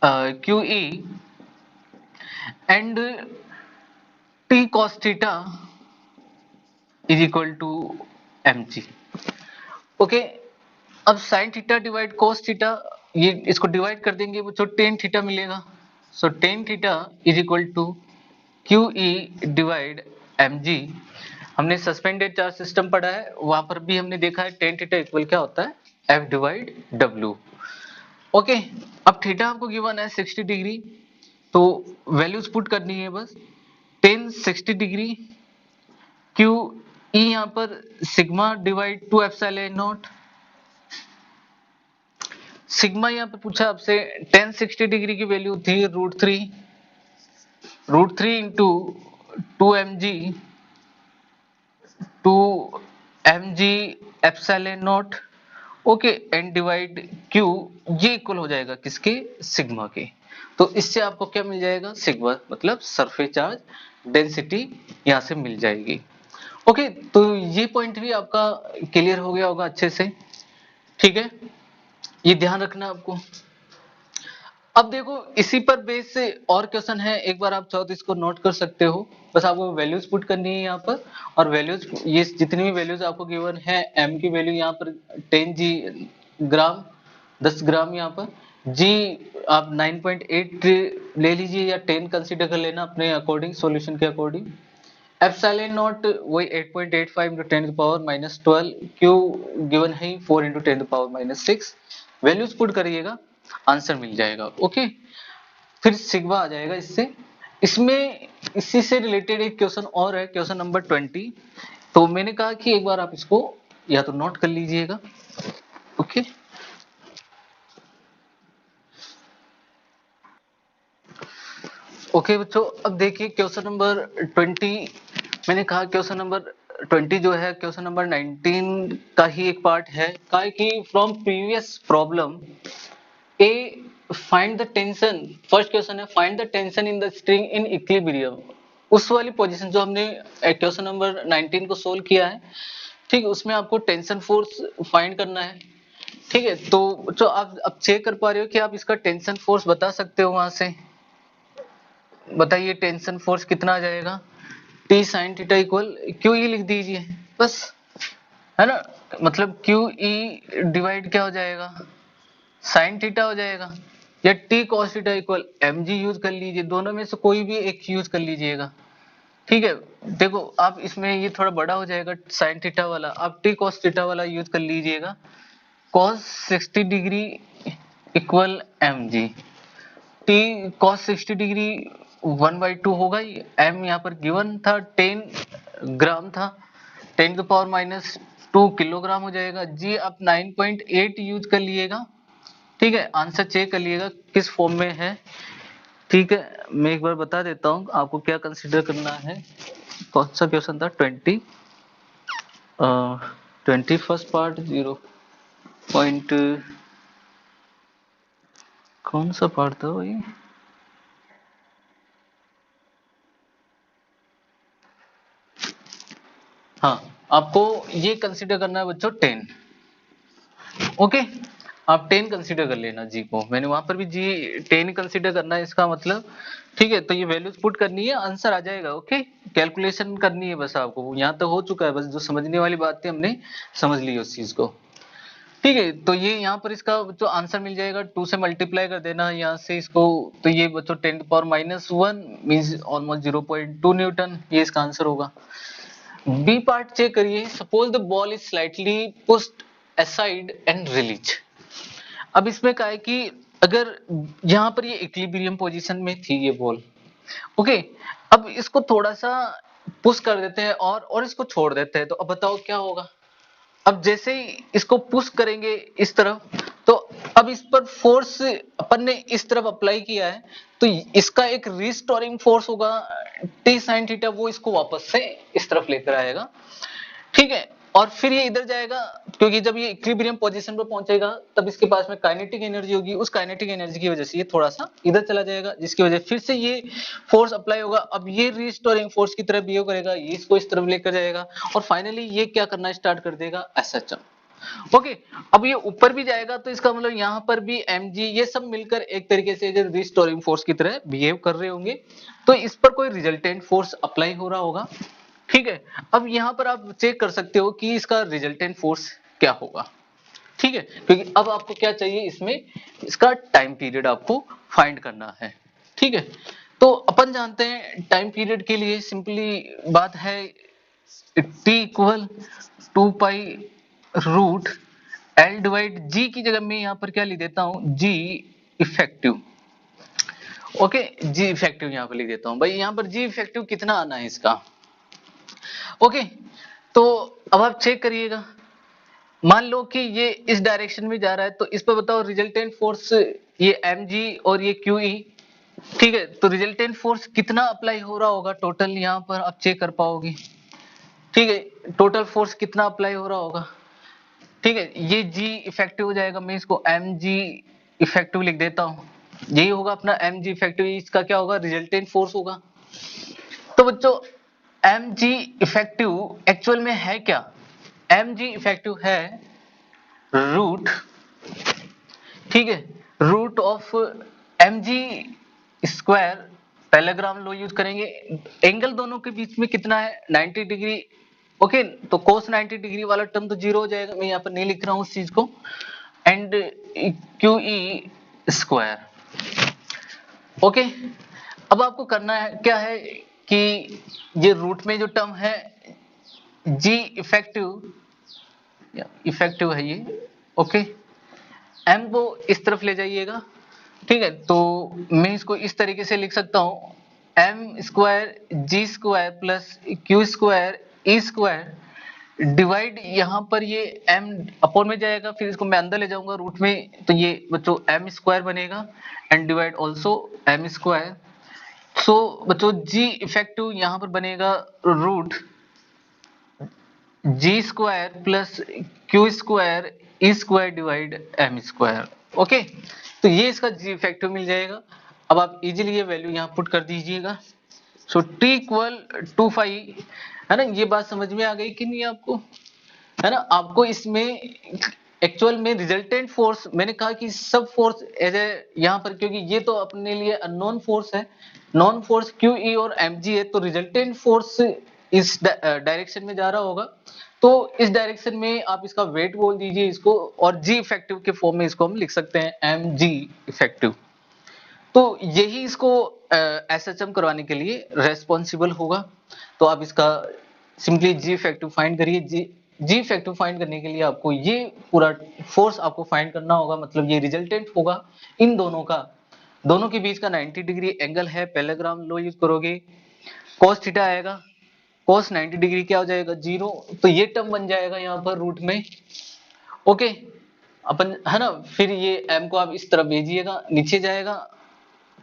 QE and T cos theta is equal to mg, okay. अब sin theta divide cos theta, ये इसको डिवाइड कर देंगे वो तो tan थीटा मिलेगा, so tan theta is equal to QE divide mg। हमने सस्पेंडेड चार्ज सिस्टम पढ़ा है, वहां पर भी हमने देखा है tan थीटा इक्वल क्या होता है, F डिवाइड W, ओके। अब थीटा आपको गिवन है 60 डिग्री, तो वैल्यूज पुट करनी है बस, tan 60 डिग्री, QE यहाँ पर sigma divide 2 epsilon naught, sigma यहाँ पे पूछा आपसे, tan 60 डिग्री की वैल्यू थी √3 into 2mg epsilon naught, okay, and divide Q, ये इक्वल हो जाएगा किसके, सिग्मा के। तो इससे आपको क्या मिल जाएगा, सिग्मा, मतलब सरफेस चार्ज डेंसिटी यहाँ से मिल जाएगी, ओके। तो ये पॉइंट भी आपका क्लियर हो गया होगा अच्छे से, ठीक है, ये ध्यान रखना आपको। अब देखो इसी पर बेस से और क्वेश्चन है, एक बार आप चाहो तो इसको नोट कर सकते हो, बस आपको वैल्यूज पुट करनी है यहाँ पर, और वैल्यूज, ये जितनी भी वैल्यूज आपको गिवन है, m की वैल्यू यहाँ पर 10g ग्राम, 10 ग्राम, यहाँ पर g आप 9.8 ले लीजिए या 10 कंसीडर कर लेना अपने अकॉर्डिंग, सॉल्यूशन के अकॉर्डिंग। एप्सिलॉन नॉट वही 8.85 into 10 to the power minus 12, Q given है 4 into 10 to the power minus 6, values put करिएगा, आंसर मिल जाएगा, ओके। फिर सिग्मा आ जाएगा इससे। इसमें इसी से रिलेटेड एक क्वेश्चन और है, क्वेश्चन नंबर 20, तो मैंने कहा कि एक बार आप इसको या तो नोट कर लीजिएगा, ओके। ओके बच्चों, अब देखिए क्वेश्चन नंबर 20, मैंने कहा क्वेश्चन नंबर 20 जो है क्वेश्चन नंबर 19 का ही एक पार्ट है, कहा कि from previous problem A find the tension, first question है find the tension in the string in equilibrium, उस वाली पोजीशन जो हमने क्वेश्चन नंबर 19 को सोल्व किया है, ठीक है, उसमें आपको टेंशन फोर्स फाइंड करना है। ठीक है, तो जो आप अब चेक कर पा रहे हो कि आप इसका टेंशन फोर्स बता सकते हो वहां से। बताइए टेंशन फोर्स कितना आ जाएगा, T sine theta equal Q E लिख दीजिए बस, है ना। मतलब क्यू ई डिवाइड क्या हो जाएगा, साइन थीटा हो जाएगा, या T cos theta equal M G use कर लीजिए, दोनों में से कोई भी एक यूज कर लीजिएगा। ठीक है, देखो आप इसमें ये थोड़ा बड़ा हो जाएगा साइन थीटा वाला, आप टी कॉस थीटा वाला यूज कर लीजिएगा। Cos 60 degree equal M G, T cos 60 degree 1/2 होगा, एम यहाँ पर गिवन था 10 ग्राम था, 10 टू पावर माइनस 2 किलोग्राम हो जाएगा। जी आप 9.8 यूज कर लिएगा। ठीक है, आंसर चेक कर लिएगा किस फॉर्म में है। ठीक है, मैं एक बार बता देता हूँ आपको क्या कंसीडर करना है। कौन सा क्वेश्चन था, 20 फर्स्ट पार्ट 0 पॉइंट, कौन सा पार्ट था भाई। हाँ, आपको ये कंसीडर करना है बच्चों 10। ओके, आप 10 कंसीडर कर लेना जी को, मैंने वहां पर भी जी 10 कंसीडर करना है इसका मतलब। ठीक है, तो ये वैल्यूज पुट करनी है, आंसर आ जाएगा। ओके, कैलकुलेशन करनी है बस आपको, यहाँ तक हो चुका है, बस जो समझने वाली बात थी हमने समझ ली उस चीज को। ठीक है, तो ये यहाँ पर इसका जो आंसर मिल जाएगा 2 से मल्टीप्लाई कर देना यहाँ से इसको, तो ये बच्चों 10 to power minus 1 means almost 0.2 newton, ये इसका आंसर होगा। बी पार्ट चेक करिए, suppose the ball is slightly pushed aside and release. अब इसमें क्या है कि अगर यहाँ पर ये इक्विलिब्रियम पोजीशन में थी ये बॉल, ओके, अब इसको थोड़ा सा पुश कर देते हैं और इसको छोड़ देते हैं, तो अब बताओ क्या होगा। अब जैसे ही इसको पुश करेंगे इस तरफ, तो अब इस पर फोर्स अपन ने इस तरफ अप्लाई किया है, तो इसका एक रिस्टोरिंग फोर्स होगा टी साइन थीटा, वो इसको वापस से इस तरफ लेकर आएगा। ठीक है, और फिर ये इधर जाएगा, क्योंकि जब ये इक्विलिब्रियम पोजीशन पर पहुंचेगा तब इसके पास में काइनेटिक एनर्जी होगी, उस काइनेटिक एनर्जी की वजह से ये थोड़ा सा इधर चला जाएगा, जिसकी वजह से फिर से ये फोर्स अप्लाई होगा। अब ये रिस्टोरिंग फोर्स की तरह बिहेव करेगा, ये इसको इस तरफ लेकर जाएगा, और फाइनली ये क्या करना स्टार्ट कर देगा, ऐसा जंप। ओके, अब ये ऊपर भी जाएगा, तो इसका मतलब यहाँ पर भी mg ये सब मिलकर एक तरीके से रिस्टोरिंग फोर्स की तरह बिहेव कर रहे होंगे, तो इस पर कोई रिजल्टेंट फोर्स अप्लाई हो रहा होगा। ठीक है, अब यहाँ पर आप चेक कर सकते हो कि इसका रिजल्टेंट फोर्स क्या होगा। ठीक है, क्योंकि अब आपको क्या चाहिए इसमें, इसका टाइम पीरियड आपको फाइंड करना है। ठीक है, तो अपन जानते हैं टाइम पीरियड के लिए सिंपली बात है t equal 2 pi root L divide G की जगह में यहाँ पर क्या लिख देता हूं, G effective. Okay, G effective यहाँ पर लिख देता हूं भाई, यहाँ पर जी इफेक्टिव कितना आना है इसका। ओके, तो अब आप चेक करिएगा, मान लो कि ये इस डायरेक्शन में जा रहा है, तो इस पर बताओ रिजल्टेंट फोर्स ये mg और ये qe। ठीक है, तो रिजल्टेंट फोर्स कितना अप्लाई हो रहा होगा टोटल, यहाँ पर आप चेक कर पाओगे। ठीक है, टोटल फोर्स कितना अप्लाई हो रहा होगा। ठीक है, ये g इफेक्टिव हो जाएगा, मैं इसको mg इफेक्टिव लिख देता हूं, यही होगा अपना mg इफेक्टिव, इसका क्या होगा, रिजल्टेंट फोर्स होगा। तो बच्चों mg इफेक्टिव एक्चुअल में है क्या, mg इफेक्टिव है रूट, ठीक है, root of mg square, parallelogram law use करेंगे, एंगल दोनों के बीच में कितना है 90 डिग्री। ओके, तो cos 90 डिग्री वाला टर्म तो जीरो हो जाएगा, मैं यहाँ पर नहीं लिख रहा हूँ उस चीज को, एंड QE स्क्वायर। ओके, अब आपको करना है क्या है कि ये रूट में जो टर्म है जी इफेक्टिव है ये, ओके, एम को इस तरफ ले जाइएगा। ठीक है, तो मैं इसको इस तरीके से लिख सकता हूं, एम स्क्वायर जी square plus Q square E square divide, यहां पर ये m अपॉन में जाएगा, फिर इसको मैं अंदर ले जाऊंगा रूट में, तो ये बच्चों m स्क्वायर बनेगा, and divide also m square. So बच्चों जी इफेक्टिव यहां पर बनेगा root G square plus Q square E square divide M square. Okay, तो ये इसका जी इफेक्टिव मिल जाएगा। अब आप इजीली ये वैल्यू यहाँ पुट कर दीजिएगा। सो टी इक्वल 2 पाई, है ना, ये बात समझ में आ गई कि नहीं आपको। है ना। आपको इसमें एक्चुअल में रिजल्टेंट फोर्स, मैंने कहा कि सब फोर्स एज ए यहाँ पर, क्योंकि ये तो अपने लिए अननोन फोर्स है, नॉन फोर्स QE और mg है, तो रिजल्टेंट फोर्स इस डायरेक्शन में जा रहा होगा, तो इस डायरेक्शन में आप इसका वेट बोल दीजिए इसको, और जी इफेक्टिव के फॉर्म में इसको हम लिख सकते हैं mg इफेक्टिव। तो यही इसको एसएचएम करवाने के लिए रेस्पॉन्सिबल होगा। तो आप इसका सिंपली जी इफेक्टिव फाइंड करिए। जी इफेक्टिव फाइंड करने के लिए आपको ये पूरा फोर्स आपको फाइंड करना होगा, मतलब ये रिजल्टेंट होगा इन दोनों का, दोनों के बीच का 90 डिग्री एंगल है, पैरेललोग्राम लॉ यूज करोगे, cos थीटा आएगा, cos 90 डिग्री क्या हो जाएगा 0, तो ये टर्म बन जाएगा यहाँ पर रूट में। ओके अपन, है ना। फिर ये m को आप इस तरफ भेजिएगा, नीचे जाएगा,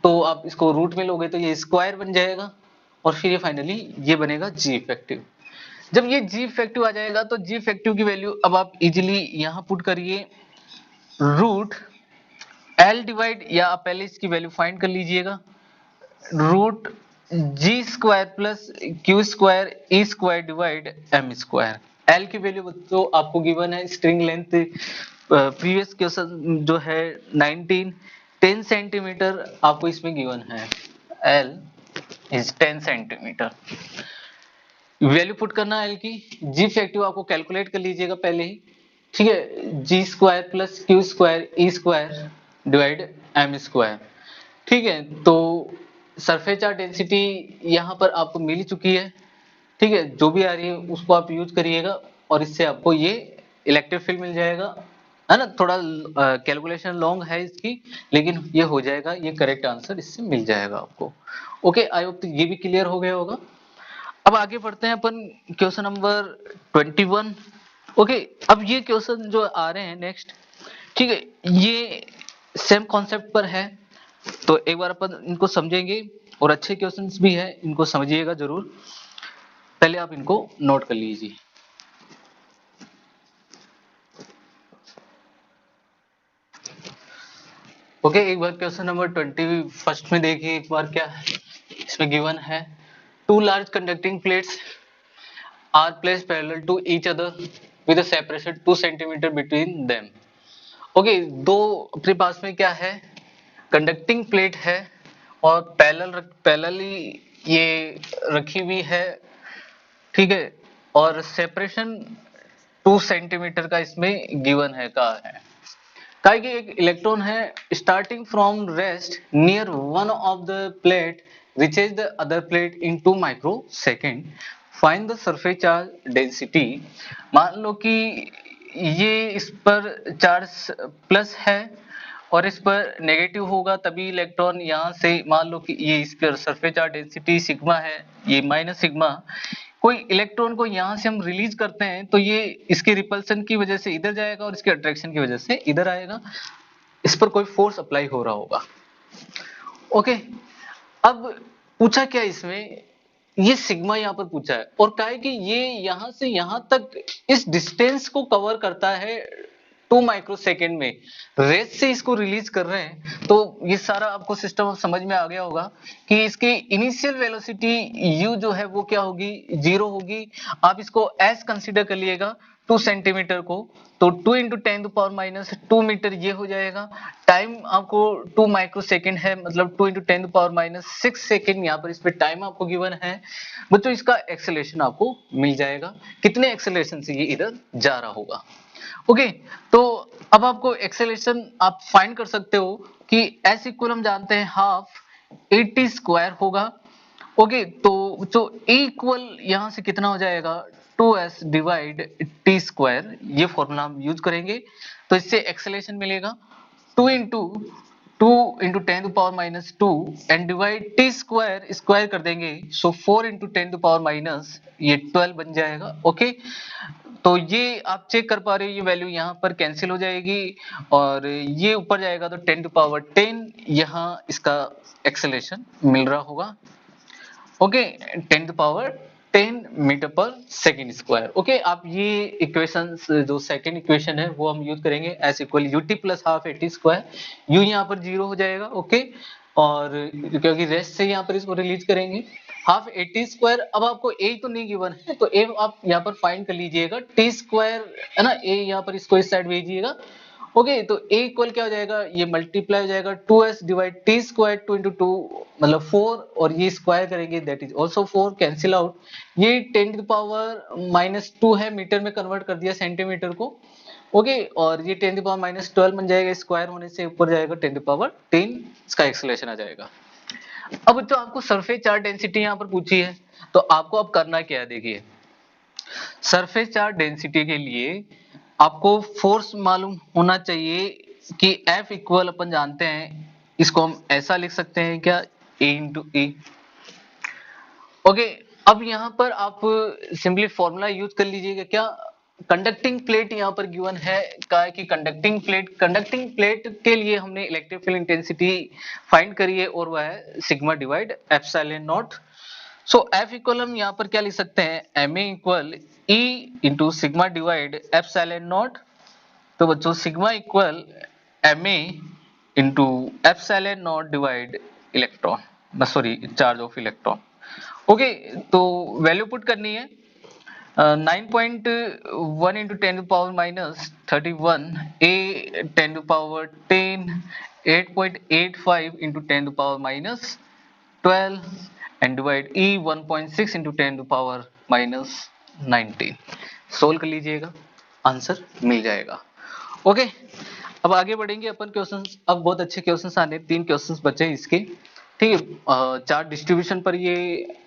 तो आप इसको रूट में लोगे तो ये स्क्वायर बन जाएगा, और फिर ये फाइनली ये बनेगा जी इफेक्टिव। जब ये जी इफेक्टिव आ जाएगा तो जी इफेक्टिव की वैल्यू अब आप इजीली यहां पुट करिए, रूट एल डिवाइड, या आप पहले इसकी वैल्यू फाइंड कर लीजिएगा, root G square plus Q square E square divide M square. L की वैल्यू तो आपको गिवन है, स्ट्रिंग लेंथ प्रीवियस क्वेश्चन जो है 10 सेंटीमीटर आपको इसमें गिवन है, L is 10 centimetre. Value put करना एल की, जी इफेक्टिव आपको कैलकुलेट कर लीजिएगा पहले ही, ठीक है, जी square plus Q square E square divide M square. ठीक है, तो सरफेस चार्ज डेंसिटी यहाँ पर आपको मिल चुकी है, ठीक है, जो भी आ रही है उसको आप यूज करिएगा, और इससे आपको ये इलेक्ट्रिक फील्ड मिल जाएगा, है ना। थोड़ा कैलकुलेशन लॉन्ग है इसकी, लेकिन ये हो जाएगा, ये करेक्ट आंसर इससे मिल जाएगा आपको। ओके, आई होप ये भी क्लियर हो गया होगा। अब आगे बढ़ते हैं अपन क्वेश्चन नंबर 21। ओके, अब ये क्वेश्चन जो आ रहे हैं नेक्स्ट, ठीक है, ये सेम कॉन्सेप्ट पर है, तो एक बार अपन इनको समझेंगे, और अच्छे क्वेश्चंस भी है, इनको समझिएगा जरूर, पहले आप इनको नोट कर लीजिए। ओके, एक बार क्वेश्चन नंबर 21 में देखिए एक बार क्या है इसमें गिवन है, two large conducting plates are placed parallel to each other with a separation 2 centimetre between them. Okay, दो अपने पास में क्या है, कंडक्टिंग प्लेट है, और पैरेलली ये रखी हुई है, ठीक है, और सेपरेशन 2 सेंटीमीटर का इसमें गिवन है, कहा है कि एक इलेक्ट्रॉन है starting from rest near one of the plate reaches the other plate in 2 microseconds, find the surface charge density। मान लो कि ये इस पर चार्ज प्लस है और इस पर नेगेटिव होगा, तभी इलेक्ट्रॉन यहाँ से, मान लो कि ये इस पर सरफेस चार्ज डेंसिटी सिग्मा है, ये माइनस सिग्मा, कोई इलेक्ट्रॉन को यहाँ से हम रिलीज करते हैं तो ये इसके रिपल्सन की वजह से इधर जाएगा और इसके अट्रैक्शन की वजह से इधर आएगा, इस पर कोई फोर्स अप्लाई हो रहा होगा। ओके, अब पूछा क्या इसमें, ये सिग्मा यहाँ पर पूछा है, और कहा है कि ये यहां से यहां तक इस डिस्टेंस को कवर करता है 2 माइक्रोसेकंड में, रेस से इसको रिलीज कर रहे हैं, तो ये सारा आपको सिस्टम समझ में आ गया होगा कि इसकी इनिशियल वेलोसिटी u जो है वो क्या होगी, 0 होगी। आप इसको s कंसीडर कर लिएगा 2 सेंटीमीटर को, तो 2 इंटू 10⁻² मीटर ये हो जाएगा। टाइम आपको 2 माइक्रोसेकंड है, मतलब 2 इंटू 10⁻6 सेकंड यहाँ पर इस पे टाइम आपको गिवन है। बच्चों इसका एक्सेलरेशन आपको मिल जाएगा, कितने एक्सेलरेशन से ये इधर जा रहा होगा। ओके, तो अब आपको एक्सेलरेशन आप फाइंड कर सकते हो कि s इक्वल हम जानते हैं हाफ 80 स्क्वायर होगा। ओके, तो जो E इक्वल यहाँ से कितना हो जाएगा 2s डिवाइड टी स्क्वायर, ये फॉर्मूला हम यूज करेंगे, तो इससे एक्सेलरेशन मिलेगा 2 into 10⁻² and divide T square, square कर देंगे, सो 4 इंटू 10⁻, ये 12 बन जाएगा। ओके, तो ये आप चेक कर पा रहे हो, ये वैल्यू यहाँ पर कैंसिल हो जाएगी, और ये ऊपर जाएगा तो 10⁻10 यहाँ इसका एक्सेलरेशन मिल रहा होगा। ओके, 10⁻10 मीटर पर सेकेंड स्क्वायर। ओके, आप ये इक्वेशंस, जो सेकंड इक्वेशन है वो हम यूज करेंगे, s equal ut plus half 80 square, u यहाँ पर 0 हो जाएगा। ओके, और क्योंकि रेस्ट से यहाँ पर इसको रिलीज करेंगे, हाफ ए टी स्क्वायर, अब आपको ए तो नहीं गिवन है तो ए आप यहाँ पर फाइंड कर लीजिएगा, टी स्क्वायर है ना, ए यहाँ पर इसको इस साइड भेजिएगा। ओके, तो ए इक्वल क्या हो जाएगा, ये मल्टीप्लाई हो जाएगा 2s divide T square 2 into 2 मतलब 4, और ये स्क्वायर करेंगे that is also 4, cancel out. ये 10 टू पावर -2 है, मीटर में कन्वर्ट कर दिया सेंटीमीटर को। ओके, और ये 10 टू पावर -12 बन जाएगा, स्क्वायर होने से ऊपर जाएगा 10 टू पावर 10, इसका एक्सेलरेशन आ जाएगा। अब तो आपको सरफेस चार्ज डेंसिटी यहाँ पर पूछी है, तो आपको अब करना क्या है, देखिए सरफेस चार्ज डेंसिटी के लिए आपको फोर्स मालूम होना चाहिए कि F इक्वल अपन जानते हैं, इसको हम ऐसा लिख सकते हैं क्या, A इंटू E। ओके, अब यहाँ पर आप सिंपली फॉर्मूला यूज कर लीजिएगा, क्या कंडक्टिंग प्लेट यहाँ पर गिवन है, कहा है कि कंडक्टिंग प्लेट के लिए हमने इलेक्ट्रिक फील्ड इंटेंसिटी फाइंड करी है और वह है sigma divide epsilon not. So F equal हम यहाँ पर क्या लिख सकते हैं, ma equal E into sigma divide epsilon not. तो बच्चों sigma equal ma into epsilon not divide electron, sorry charge of electron. Okay, तो वैल्यू पुट करनी है 9.1 into 10 to power -31, A 10 to power 10, 8.85 into 10 to power -12 and divide E 1.6 into 10 to power -19। Solve कर लीजिएगा, आंसर मिल जाएगा। ओके, अब आगे बढ़ेंगे अपन क्वेश्चंस, अब बहुत अच्छे क्वेश्चंस आने, 3 क्वेश्चंस बचे इसके, ठीक है। चार्ज डिस्ट्रीब्यूशन पर ये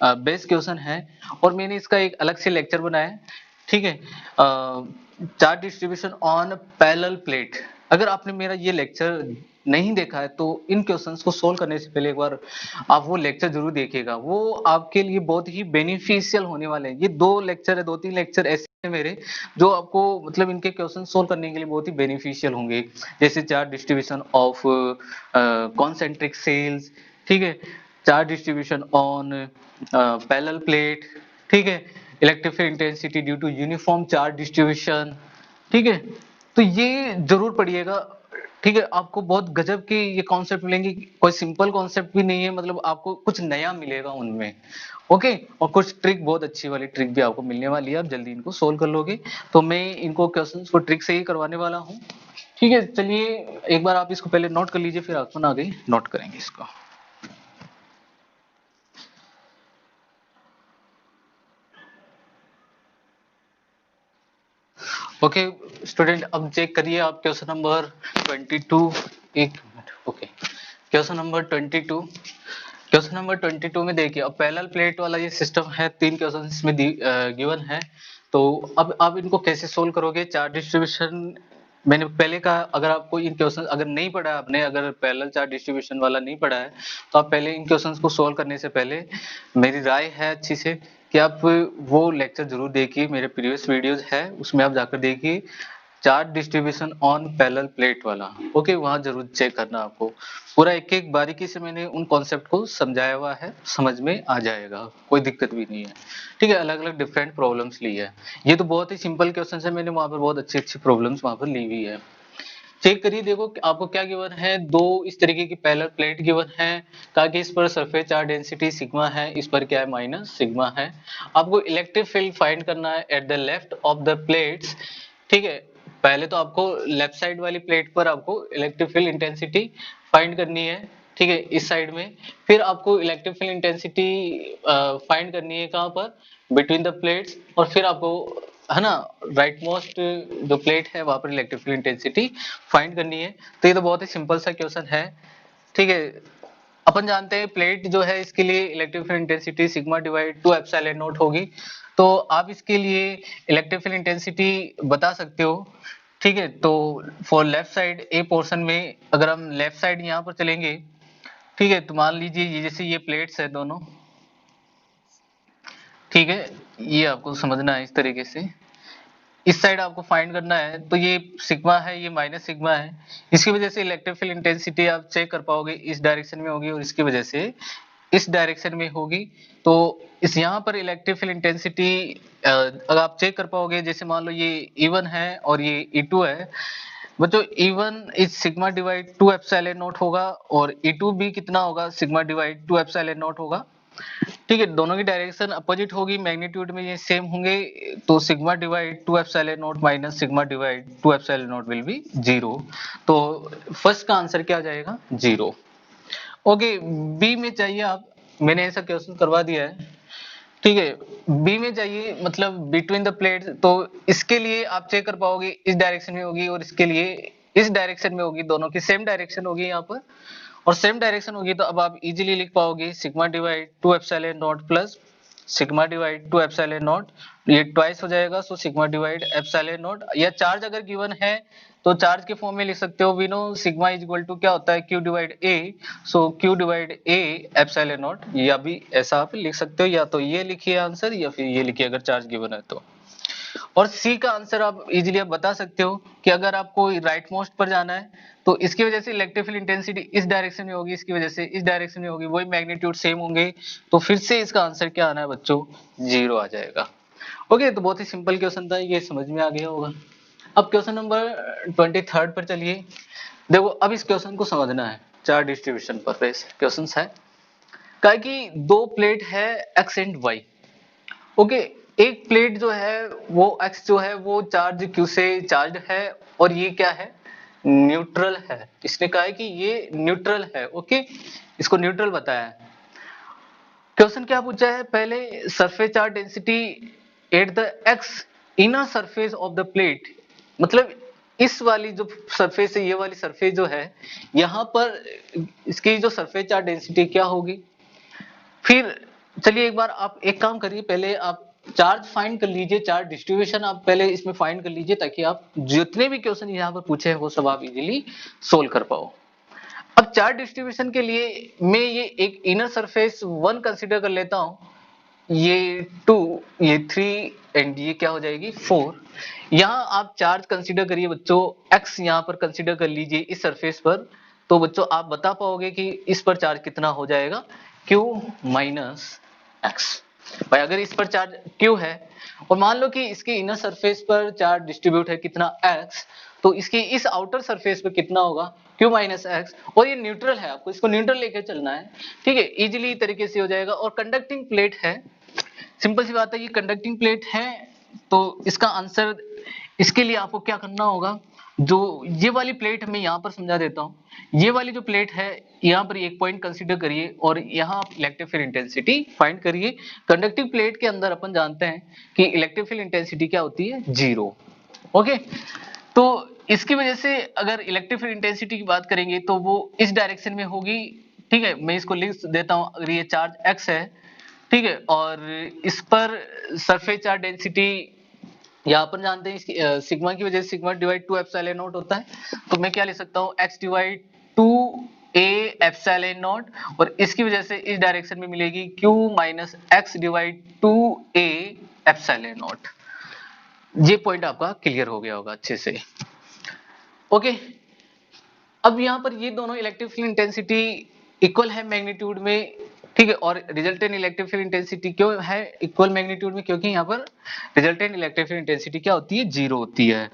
बेस क्वेश्चन है और मैंने इसका एक अलग से लेक्चर बनाया है, ठीक है। Charge distribution on parallel plate, अगर आपने मेरा ये लेक्चर नहीं देखा है तो इन क्वेश्चंस को सोल्व करने से पहले एक बार आप वो लेक्चर जरूर देखिएगा, वो आपके लिए बहुत ही बेनिफिशियल होने वाले हैं। ये 2 लेक्चर है, 2-3 लेक्चर ऐसे हैं मेरे जो आपको मतलब इनके क्वेश्चन सोल्व करने के लिए बहुत ही बेनिफिशियल होंगे, जैसे charge distribution of concentric shells, ठीक है, charge distribution on parallel plate, ठीक है, electric field intensity due to uniform charge distribution, ठीक है। तो ये जरूर पढ़िएगा, ठीक है, आपको बहुत गजब के ये कॉन्सेप्ट मिलेंगे, कोई सिंपल कॉन्सेप्ट भी नहीं है, मतलब आपको कुछ नया मिलेगा उनमें। ओके, और कुछ ट्रिक, बहुत अच्छी वाली ट्रिक भी आपको मिलने वाली है, आप जल्दी इनको सोल्व कर लोगे। तो मैं इनको क्वेश्चंस को ट्रिक से ही करवाने वाला हूँ, ठीक है। चलिए एक बार आप इसको पहले नोट कर लीजिए, फिर अपन आगे नोट करेंगे इसको। ओके स्टूडेंट, अब चेक करिए आप क्वेश्चन नंबर 22, एक minute. Okay, question number 22, question number 22 में देखिए, अब पैरेलल प्लेट वाला ये सिस्टम है, 3 क्वेश्चन इसमें गिवन है। तो अब आप इनको कैसे सोल्व करोगे, चार्ज डिस्ट्रीब्यूशन मैंने पहले कहा, अगर आपको इन क्वेश्चन अगर नहीं पढ़ा आपने, अगर पैरेलल चार्ज डिस्ट्रीब्यूशन वाला नहीं पढ़ा है तो आप पहले इन क्वेश्चंस को सोल्व करने से पहले मेरी राय है अच्छी से कि आप वो लेक्चर जरूर देखिए, मेरे प्रीवियस वीडियोस है उसमें आप जाकर देखिए, charge distribution on parallel plate वाला। ओके, वहां जरूर चेक करना, आपको पूरा एक एक बारीकी से मैंने उन कॉन्सेप्ट को समझाया हुआ है, समझ में आ जाएगा, कोई दिक्कत भी नहीं है, ठीक है। अलग अलग डिफरेंट प्रॉब्लम्स ली है, ये तो बहुत ही सिंपल क्वेश्चन है, मैंने वहां पर बहुत अच्छी अच्छी प्रॉब्लम्स वहां पर ली हुई है। चेक करिए, देखो आपको क्या गिवन है, 2 इस तरीके की पैरेलल प्लेट गिवन है, कहा कि इस पर सरफेस चार्ज डेंसिटी सिग्मा है, इस पर क्या है माइनस सिग्मा है। आपको इलेक्ट्रिक फील्ड फाइंड करना है at the left of the plates, ठीक है। पहले तो आपको लेफ्ट साइड वाली प्लेट पर आपको इलेक्ट्रिक फील्ड इंटेंसिटी फाइंड करनी है, ठीक है, इस साइड में। फिर आपको इलेक्ट्रिक फील्ड इंटेंसिटी फाइंड करनी है कहां पर, बिटवीन द प्लेट्स, और फिर आपको है ना राइट मोस्ट जो प्लेट है वहां पर इलेक्ट्रिक फील्ड इंटेंसिटी फाइंड करनी है। तो ये तो बहुत ही सिंपल सा क्वेश्चन है, ठीक है। अपन जानते हैं प्लेट जो है इसके लिए electric field intensity sigma divide 2 epsilon not होगी, तो आप इसके लिए इलेक्ट्रिक फील्ड इंटेंसिटी बता सकते हो, ठीक है। तो for left side A portion में अगर हम लेफ्ट साइड यहाँ पर चलेंगे, ठीक है, तो मान लीजिए ये जैसे ये प्लेट्स है दोनों, ठीक है, ये आपको समझना है इस तरीके से, इस साइड आपको फाइंड करना है, तो ये सिग्मा है, ये माइनस सिग्मा है, इसकी वजह से इलेक्ट्रिक फील्ड इंटेंसिटी आप चेक कर पाओगे इस डायरेक्शन में होगी और इसकी वजह से इस डायरेक्शन में होगी। तो इस यहाँ पर इलेक्ट्रिक फील्ड इंटेंसिटी अगर आप चेक कर पाओगे, जैसे मान लो ये E1 है और ये E2 है, बच्चों E1 is sigma divide 2 epsilon not होगा और E2 भी कितना होगा, सिग्मा डिवाइड 2 एप्सिलॉन नॉट होगा, ठीक है, दोनों की डायरेक्शन अपोजिट होगी, मैग्नीट्यूड में ये सेम होंगे, तो sigma divide 2 epsilon not minus sigma divide 2 epsilon not will be 0। तो फर्स्ट का आंसर क्या आ जाएगा 0। ओके, बी में चाहिए आप, मैंने ऐसा क्वेश्चन करवा दिया है, ठीक है। बी में चाहिए मतलब बिटवीन द प्लेट्स, तो इसके लिए आप चेक कर पाओगे इस डायरेक्शन में होगी और इसके लिए इस डायरेक्शन में होगी, दोनों की सेम डायरेक्शन होगी यहाँ पर, और सेम डायरेक्शन होगी तो अब आप इजीली लिख पाओगे sigma divide 2 epsilon naught plus sigma divide 2 epsilon naught, ये ट्वाइस हो जाएगा, so sigma divide epsilon naught. या चार्ज अगर गिवन है तो चार्ज के फॉर्म में लिख सकते हो, we know sigma is equal to क्या होता है Q divide A, so Q divide A epsilon naught, या भी ऐसा आप लिख सकते हो, या तो ये लिखिए आंसर या फिर ये लिखिए अगर चार्ज गिवन है तो। और सी का आंसर आप इजीली आप बता सकते हो कि अगर आपको राइट मोस्ट पर जाना है तो इसकी वजह से इलेक्ट्रिक फील्ड इंटेंसिटी इस डायरेक्शन में होगी, इसकी वजह से इस डायरेक्शन में होगी, वही मैग्नीट्यूड सेम होंगे, तो फिर से इसका आंसर क्या आना है बच्चों 0 आ जाएगा। ओके, तो बहुत ही सिंपल क्वेश्चन था, ये समझ में आ गया होगा। अब क्वेश्चन नंबर 23 पर चलिए। देखो अब इस क्वेश्चन को समझना है, चार डिस्ट्रीब्यूशन पर क्वेश्चन है, कहा कि दो प्लेट है एक्स एंड वाई। ओके, एक प्लेट जो है वो एक्स जो है वो चार्ज क्यू से चार्ज है और ये क्या है न्यूट्रल है, इसने कहा है कि ये न्यूट्रल है। ओके, इसको न्यूट्रल बताया है। क्वेश्चन क्या पूछा है, पहले surface charge density at the x inner surface of the plate, मतलब इस वाली जो सरफेस है, ये वाली सरफेस जो है यहाँ पर इसकी जो सरफेस चार्ज डेंसिटी क्या होगी। फिर चलिए एक बार आप एक काम करिए, पहले आप चार्ज फाइंड कर लीजिए, चार्ज डिस्ट्रीब्यूशन आप पहले इसमें फाइंड कर लीजिए, ताकि आप जितने भी क्वेश्चन यहाँ पर पूछे हैं वो सब आप इजीली सोल्व कर पाओ। अब चार्ज डिस्ट्रीब्यूशन के लिए मैं ये एक इनर सरफेस 1 कंसीडर कर लेता हूं, ये 2, ये 3 एंड ये क्या हो जाएगी 4। यहाँ आप चार्ज कंसीडर करिए बच्चों, x यहाँ पर कंसीडर कर लीजिए इस सरफेस पर, तो बच्चों आप बता पाओगे कि इस पर चार्ज कितना हो जाएगा q माइनस एक्स। भाई अगर इस पर चार्ज q है और मान लो कि इसके इनर सरफेस पर चार्ज डिस्ट्रीब्यूट है कितना x, तो इसकी इस आउटर सरफेस पे कितना होगा q माइनस एक्स, और ये न्यूट्रल है, आपको इसको न्यूट्रल लेकर चलना है, ठीक है, इजीली तरीके से हो जाएगा। और कंडक्टिंग प्लेट है, सिंपल सी बात है, ये कंडक्टिंग प्लेट है, तो इसका आंसर, इसके लिए आपको क्या करना होगा, जो ये वाली प्लेट मैं यहाँ पर समझा देता हूँ, ये वाली जो प्लेट है यहाँ पर एक पॉइंट कंसीडर करिए और यहाँ आप इलेक्ट्रिक फील्ड इंटेंसिटी फाइंड करिए। कंडक्टिंग प्लेट के अंदर अपन जानते हैं कि इलेक्ट्रिक फील्ड इंटेंसिटी क्या होती है 0। ओके, तो इसकी वजह से अगर इलेक्ट्रिक फील्ड इंटेंसिटी की बात करेंगे तो वो इस डायरेक्शन में होगी, ठीक है, मैं इसको लिख देता हूँ, अगर ये चार्ज x है, ठीक है, और इस पर सरफेस चार्ज डेंसिटी यहाँ पर जानते हैं इसकी सिग्मा की वजह से सिग्मा डिवाइड 2 एप्सिलॉन नॉट होता है, तो मैं क्या लिख सकता हूँ x divide 2 a epsilon not, और इसकी वजह से इस डायरेक्शन में मिलेगी q minus x divide 2 a epsilon naught. ये पॉइंट आपका क्लियर हो गया होगा अच्छे से। ओके, अब यहाँ पर ये दोनों इलेक्ट्रिक फील्ड इंटेंसिटी इक्वल है मैग्नीट्यूड में, ठीक है, और रिजल्टेंट इलेक्ट्रिक फील्ड इंटेंसिटी क्यों है इक्वल मैग्नीट्यूड में, क्योंकि यहाँ पर रिजल्टेंट इलेक्ट्रिक फील्ड इंटेंसिटी क्या होती है 0 होती है।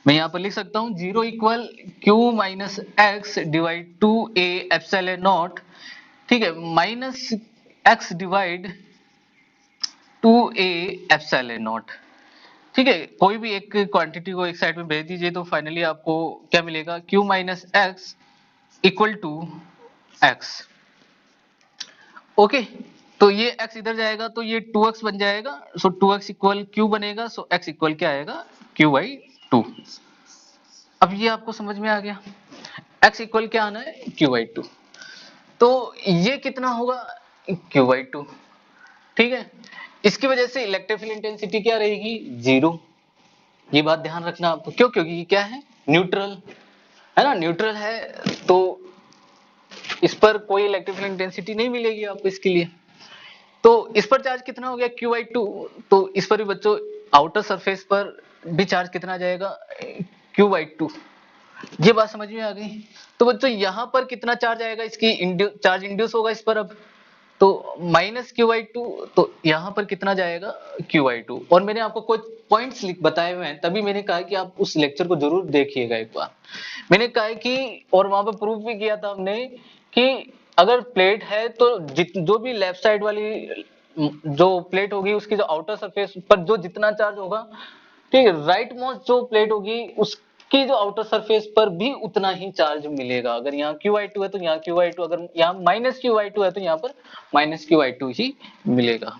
मैं यहाँ पर लिख सकता हूँ 0 equal q minus x divide 2a epsilon not, ठीक है, minus x divide 2a epsilon not, ठीक है, कोई भी एक क्वांटिटी को एक साइड में भेज दीजिए तो फाइनली आपको क्या मिलेगा q minus X equal to X. Okay, तो ये x इधर जाएगा तो ये 2x बन जाएगा, सो 2x इक्वल q बनेगा, सो x इक्वल क्या आएगा q बाई 2। अब ये आपको समझ में आ गया, x इक्वल क्या आना है q बाई 2, तो ये कितना होगा q बाई 2, ठीक है। इसकी वजह से इलेक्ट्रिक फील्ड इंटेंसिटी क्या रहेगी 0, ये बात ध्यान रखना आपको, क्यों, क्योंकि ये क्या है न्यूट्रल है ना, न्यूट्रल है तो इस पर कोई इलेक्ट्रिक फील्ड इंटेंसिटी नहीं मिलेगी आपको इसके लिए। तो इस पर चार्ज कितना हो गया q बाई 2, तो इस पर भी बच्चों आउटर सरफेस पर भी चार्ज कितना आ जाएगा q बाई 2, ये बात समझ में आ गई। तो बच्चों यहाँ पर कितना चार्ज आएगा, इसकी चार्ज इंड्यूस होगा इस पर अब, तो माइनस q बाई 2, तो यहाँ पर कितना जाएगा q बाई 2, और मैंने आपको कुछ पॉइंट्स बताए हुए हैं, तभी मैंने कहा कि आप उस लेक्चर को जरूर देखिएगा एक बार। मैंने कहा कि, और वहां पर प्रूफ भी किया था हमने कि अगर प्लेट है तो जो भी लेफ्ट साइड वाली जो प्लेट होगी उसकी जो आउटर सरफेस पर जो जितना चार्ज होगा, ठीक है, राइट मोस्ट जो प्लेट होगी उसकी जो आउटर सरफेस पर भी उतना ही चार्ज मिलेगा। अगर यहाँ QI2 है तो यहाँ QI2, अगर यहाँ -QI2 है तो यहाँ पर -QI2 ही मिलेगा।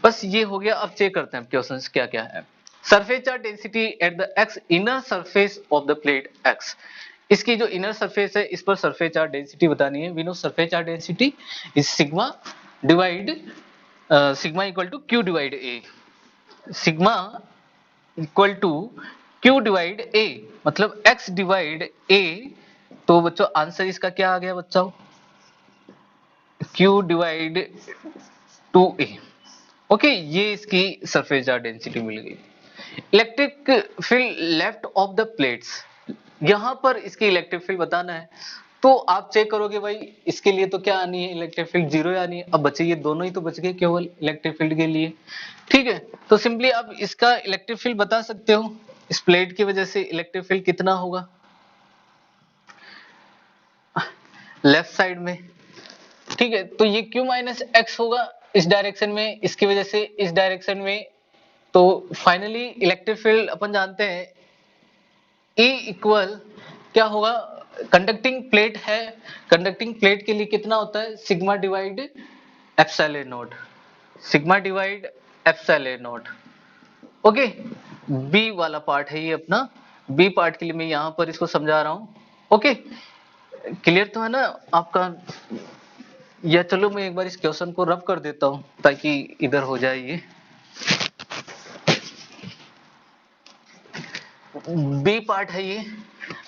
बस ये हो गया। अब चेक करते हैं क्वेश्चंस क्या क्या है। Surface charge density at the x inner surface of the plate x। इसकी जो इनर सरफेस है इस पर सरफेस चार्ज डेंसिटी बतानी है। We know surface charge density is sigma divide sigma equal to Q divide A। Sigma equal to Q divide A, मतलब x डिवाइड A। तो बच्चों आंसर इसका क्या आ गया बच्चों? Q divide 2A। ओके, ये इसकी सरफेस चार्ज डेंसिटी मिल गई। Electric field left of the plates, यहां पर इसकी इलेक्ट्रिक फील्ड बताना है। तो आप चेक करोगे भाई इसके लिए तो क्या आनी है, इलेक्ट्रिक फील्ड 0 आनी है। अब बचे ये दोनों ही तो बच गए केवल इलेक्ट्रिक फील्ड के लिए, ठीक है। तो सिंपली आप इसका इलेक्ट्रिक फील्ड बता सकते हो। इस प्लेट की वजह से इलेक्ट्रिक फील्ड कितना होगा लेफ्ट साइड में, ठीक है। तो ये Q माइनस एक्स होगा इस डायरेक्शन में, इसकी वजह से इस डायरेक्शन में। तो फाइनली इलेक्ट्रिक फील्ड अपन जानते हैं E इक्वल क्या होगा, कंडक्टिंग प्लेट है, कंडक्टिंग प्लेट के लिए कितना होता है sigma divide epsilon naught, sigma divide epsilon naught. Okay, B वाला पार्ट है ये अपना, बी पार्ट के लिए मैं यहां पर इसको समझा रहा हूं। ओके, क्लियर तो है ना आपका? या चलो मैं एक बार इस क्वेश्चन को रब कर देता हूं ताकि इधर हो जाए ये। बी पार्ट है ये।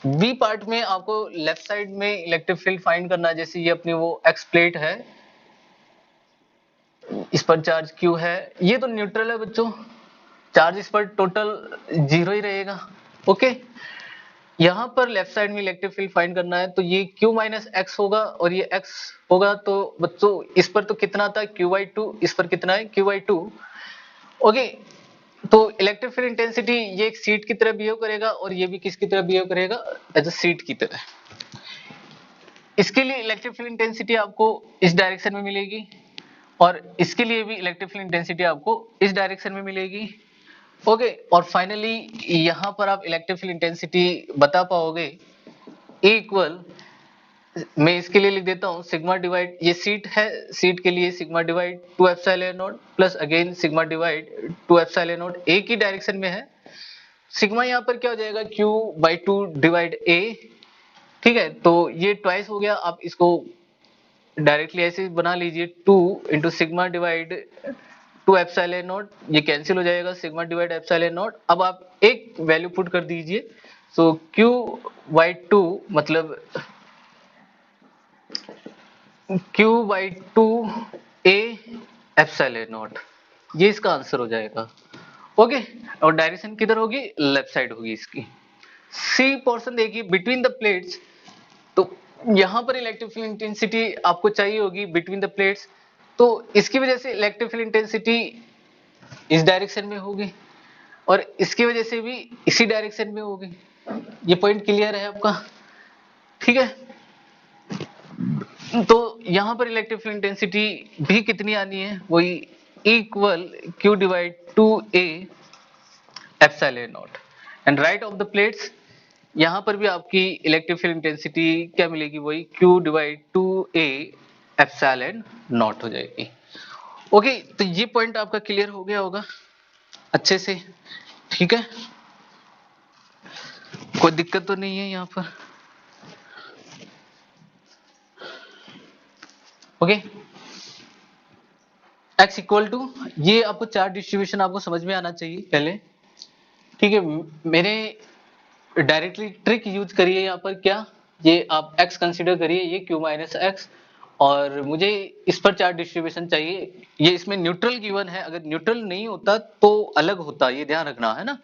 बी पार्ट में आपको लेफ्ट साइड में इलेक्ट्रिक फील्ड फाइंड करना है। जैसे ये अपनी वो एक्स प्लेट है, इस पर चार्ज Q है, ये तो न्यूट्रल है बच्चों, चार्ज इस पर टोटल 0 ही रहेगा। ओके, यहां पर लेफ्ट साइड में इलेक्ट्रिक फील्ड फाइंड करना है। तो ये Q माइनस एक्स होगा और ये x होगा। तो बच्चों इस पर तो कितना था QI2, इस पर कितना है QI2। ओके, तो इलेक्ट्रिक फील्ड इंटेंसिटी ये एक सीट की तरह बिहेव करेगा और ये भी किसकी तरह बिहेव करेगा, एज अ सीट की तरह। इसके लिए इलेक्ट्रिक फील्ड इंटेंसिटी आपको इस डायरेक्शन में मिलेगी और इसके लिए भी इलेक्ट्रिक फील्ड इंटेंसिटी आपको इस डायरेक्शन में मिलेगी। ओके, और फाइनली यहां पर आप इलेक्ट्रिक फील्ड इंटेंसिटी बता पाओगे E इक्वल, मैं इसके लिए लिख देता हूं सिग्मा डिवाइड, ये सीट है, सीट के लिए sigma divide 2 epsilon naught plus again sigma divide 2 epsilon not, एक ही डायरेक्शन में है। सिग्मा यहाँ पर क्या हो जाएगा Q/2 डिवाइड A, ठीक है। तो ये ट्वाइस हो गया, आप इसको डायरेक्टली ऐसे बना लीजिए 2 into sigma divide 2 epsilon naught, ये कैंसिल हो जाएगा सिग्मा डिवाइड एप्सिलॉन नॉट। अब आप एक वैल्यू पुट कर दीजिए, सो Q/2 मतलब Q/2A एप्सिलॉन नॉट, ये इसका आंसर हो जाएगा। ओके, और डायरेक्शन किधर होगी, लेफ्ट साइड होगी इसकी। सी पोर्शन देखिए बिटवीन द प्लेट्स, तो यहां पर इलेक्ट्रिक फील्ड इंटेंसिटी आपको चाहिए होगी बिटवीन द प्लेट्स, तो इसकी वजह से इलेक्ट्रिक फील्ड इंटेंसिटी इस डायरेक्शन में होगी और इसकी वजह से भी इसी डायरेक्शन में होगी। ये पॉइंट क्लियर है आपका, ठीक है। तो यहां पर इलेक्ट्रिक फील्ड इंटेंसिटी भी कितनी आनी है, वही equal Q divide 2A epsilon not. And right of the plates, यहां पर भी आपकी इलेक्ट्रिक फील्ड इंटेंसिटी क्या मिलेगी, वही Q divide 2A epsilon not हो जाएगी। ओके, तो ये पॉइंट आपका क्लियर हो गया होगा अच्छे से, ठीक है। कोई दिक्कत तो नहीं है यहाँ पर? ओके, x इक्वल टू, ये आपको चार्ज डिस्ट्रीब्यूशन आपको समझ में आना चाहिए पहले, ठीक है। मैंने डायरेक्टली ट्रिक यूज करिए यहाँ पर, क्या ये आप x कंसीडर करिए, ये Q माइनस एक्स, और मुझे इस पर चार्ज डिस्ट्रीब्यूशन चाहिए। ये इसमें न्यूट्रल गिवन है, अगर न्यूट्रल नहीं होता तो अलग होता, ये ध्यान रखना है ना।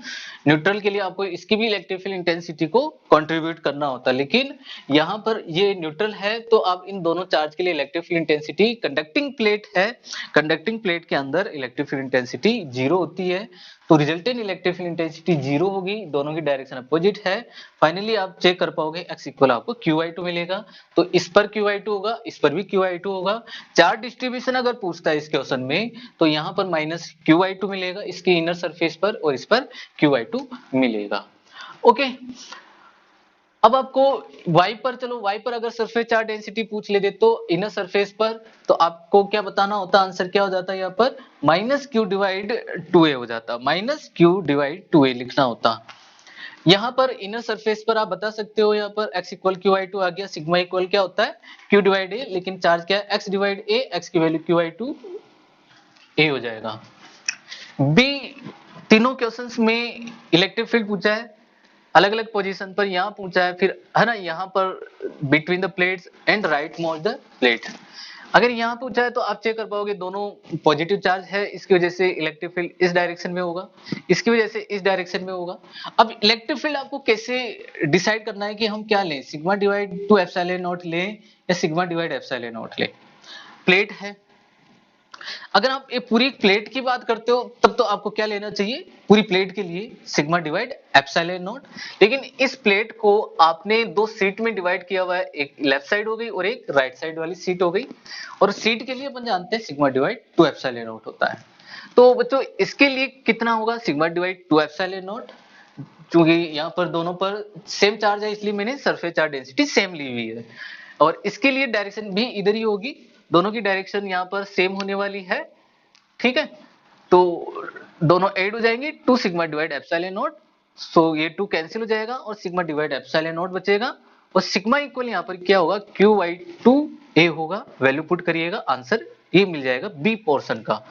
न्यूट्रल के लिए आपको इसकी भी इलेक्ट्रिक फील्ड इंटेंसिटी को कंट्रीब्यूट करना होता, लेकिन यहाँ पर ये न्यूट्रल है तो आप इन दोनों चार्ज के लिए electric field intensity, conducting plate है, कंडक्टिंग प्लेट के अंदर इलेक्ट्रिक फील्ड इंटेंसिटी 0 होती है, तो रिजल्टेंट इलेक्ट्रिक फील्ड इंटेंसिटी 0 होगी, दोनों की डायरेक्शन अपोजिट है। फाइनली आप चेक कर पाओगे x इक्वल आपको QI2 मिलेगा, तो इस पर QI2 होगा, इस पर भी भी QI2 होगा। चार्ज डिस्ट्रीब्यूशन अगर पूछता है इस क्वेश्चन में तो यहाँ पर माइनस QI2 मिलेगा इसके इनर सरफेस पर और इस पर QI2 मिलेगा। ओके, अब आपको y पर, चलो y पर अगर सरफेस चार्ज डेंसिटी पूछ लेते तो इनर सरफेस पर, तो आपको क्या बताना होता, आंसर क्या हो जाता है यहाँ पर माइनस क्यू डिवाइड 2a हो जाता, माइनस क्यू डिवाइड 2a लिखना होता। यहाँ पर इनर सरफेस पर आप बता सकते हो, यहाँ पर x इक्वल QI2 आ गया, सिग्मा इक्वल क्या होता है q डिवाइड a, लेकिन चार्ज क्या है x डिवाइड a, x की वैल्यू QI2 a हो जाएगा। बी, तीनों क्वेश्चंस में इलेक्ट्रिक फील्ड पूछा है अलग अलग पोजीशन पर, यहाँ पूछा है फिर है ना, यहाँ पर between the plates and right most the plate. अगर यहाँ पूछा है तो आप चेक कर पाओगे दोनों पॉजिटिव चार्ज है, इसकी वजह से इलेक्ट्रिक फील्ड इस डायरेक्शन में होगा, इसकी वजह से इस डायरेक्शन में होगा। अब इलेक्ट्रिक फील्ड आपको कैसे डिसाइड करना है कि हम क्या लें, सिग्मा डिवाइड 2 एप्सिलॉन नॉट लें या सिग्मा डिवाइड एप्सिलॉन नॉट लें। प्लेट है, अगर आप एक पूरी प्लेट की बात करते हो तब तो आपको क्या लेना चाहिए, पूरी प्लेट के लिए सिग्मा डिवाइड एप्सिलॉन नॉट। लेकिन इस प्लेट को आपने दो सीट में डिवाइड किया हुआ है, एक लेफ्ट साइड हो गई और एक राइट साइड वाली सीट हो गई, और सीट के लिए अपन जानते हैं सिग्मा डिवाइड 2 एप्सिलॉन नॉट होता है। तो बच्चों इसके लिए कितना होगा सिग्मा डिवाइड 2 एप्सिलॉन नॉट, क्योंकि यहाँ पर दोनों पर सेम चार्ज है इसलिए मैंने सरफेस चार्ज डेंसिटी सेम ली हुई है, और इसके लिए डायरेक्शन भी इधर ही होगी, दोनों की डायरेक्शन यहाँ पर सेम होने वाली है। ठीक है, तो दोनों ऐड हो जाएंगे 2 सिग्मा डिवाइड एप्सिलॉन नॉट, सो ये 2 कैंसिल हो जाएगा और सिग्मा डिवाइड एप्सिलॉन नॉट बचेगा, और सिग्मा इक्वल यहाँ पर क्या होगा QI2a होगा, वैल्यू पुट करिएगा, आंसर ये मिल जाएगा बी पोर्शन का।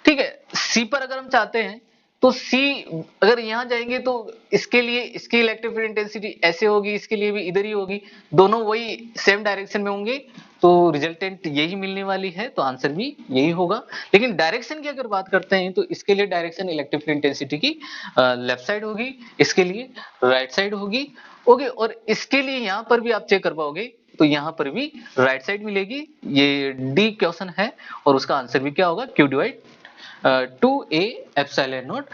ठीक है, सी पर अगर हम चाहते हैं तो सी अगर यहां जाएंगे तो इसके लिए इसकी इलेक्ट्रिक फील्ड इंटेंसिटी ऐसे होगी, इसके लिए भी इधर ही होगी, दोनों वही सेम डायरेक्शन में होंगे, तो रिजल्टेंट यही मिलने वाली है, तो आंसर भी यही होगा। लेकिन डायरेक्शन की अगर बात करते हैं तो इसके लिए डायरेक्शन इलेक्ट्रिक फील्ड इंटेंसिटी की लेफ्ट साइड होगी, इसके लिए राइट साइड होगी। ओके, और इसके लिए यहां पर भी आप चेक कर पाओगे तो यहां पर भी राइट साइड मिलेगी, ये डी क्वेश्चन है और उसका आंसर भी क्या होगा q divide 2a epsilon naught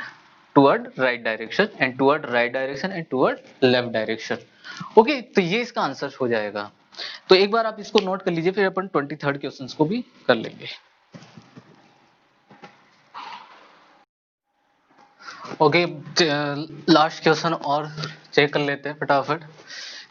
toward right direction and toward right direction and toward left direction। Okay, तो ये इसका आंसर हो जाएगा। तो एक बार आप इसको नोट कर लीजिए, फिर अपन 23rd क्वेश्चंस को भी कर लेंगे। ओके, लास्ट क्वेश्चन और चेक कर लेते हैं फटाफट।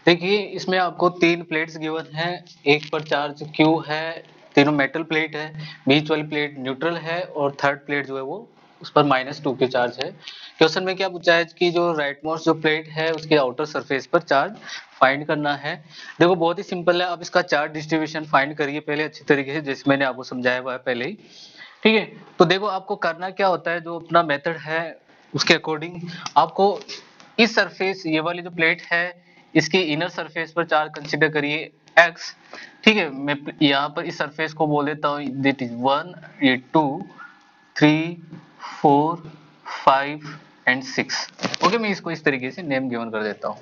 देखिए इसमें आपको 3 प्लेट्स गिवन है, एक पर चार्ज Q है, तीनों मेटल प्लेट है, बीच वाली प्लेट न्यूट्रल है और थर्ड प्लेट जो है वो उस पर -2 के चार्ज है। क्वेश्चन में क्या पूछा है कि जो राइट मोस्ट जो प्लेट है उसके आउटर सरफेस पर चार्ज फाइंड करना है। देखो बहुत ही सिंपल है, आप इसका चार्ज डिस्ट्रीब्यूशन फाइंड करिए पहले अच्छी तरीके से, जैसे मैंने आपको समझाया हुआ है पहले ही। ठीक है, तो देखो आपको करना क्या होता है, जो अपना मेथड है उसके अकॉर्डिंग आपको इस सरफेस, ये वाली जो प्लेट है इसकी इनर सरफेस पर चार्ज कंसीडर करिए x। ठीक है, मैं यहाँ पर इस सरफेस को बोल देता हूँ दिट इज 1, ये 2, 3, 4, 5 एंड 6। ओके, मैं इसको इस तरीके से नेम गिवन कर देता हूँ।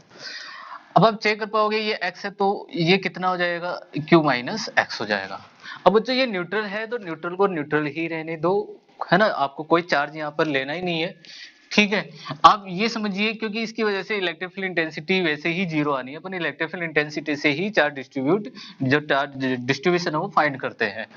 अब आप चेक कर पाओगे ये x है तो ये कितना हो जाएगा q माइनस x हो जाएगा। अब बच्चों ये न्यूट्रल है तो न्यूट्रल को न्यूट्रल ही रहने दो, है ना, आपको कोई चार्ज यहाँ पर लेना ही नहीं है। ठीक है, आप ये समझिए क्योंकि इसकी वजह से इलेक्ट्रिक फील्ड इंटेंसिटी वैसे ही 0 आनी है, अपन इलेक्ट्रिक फील्ड इंटेंसिटी से ही चार्ज डिस्ट्रीब्यूशन है वो फाइंड करते हैं।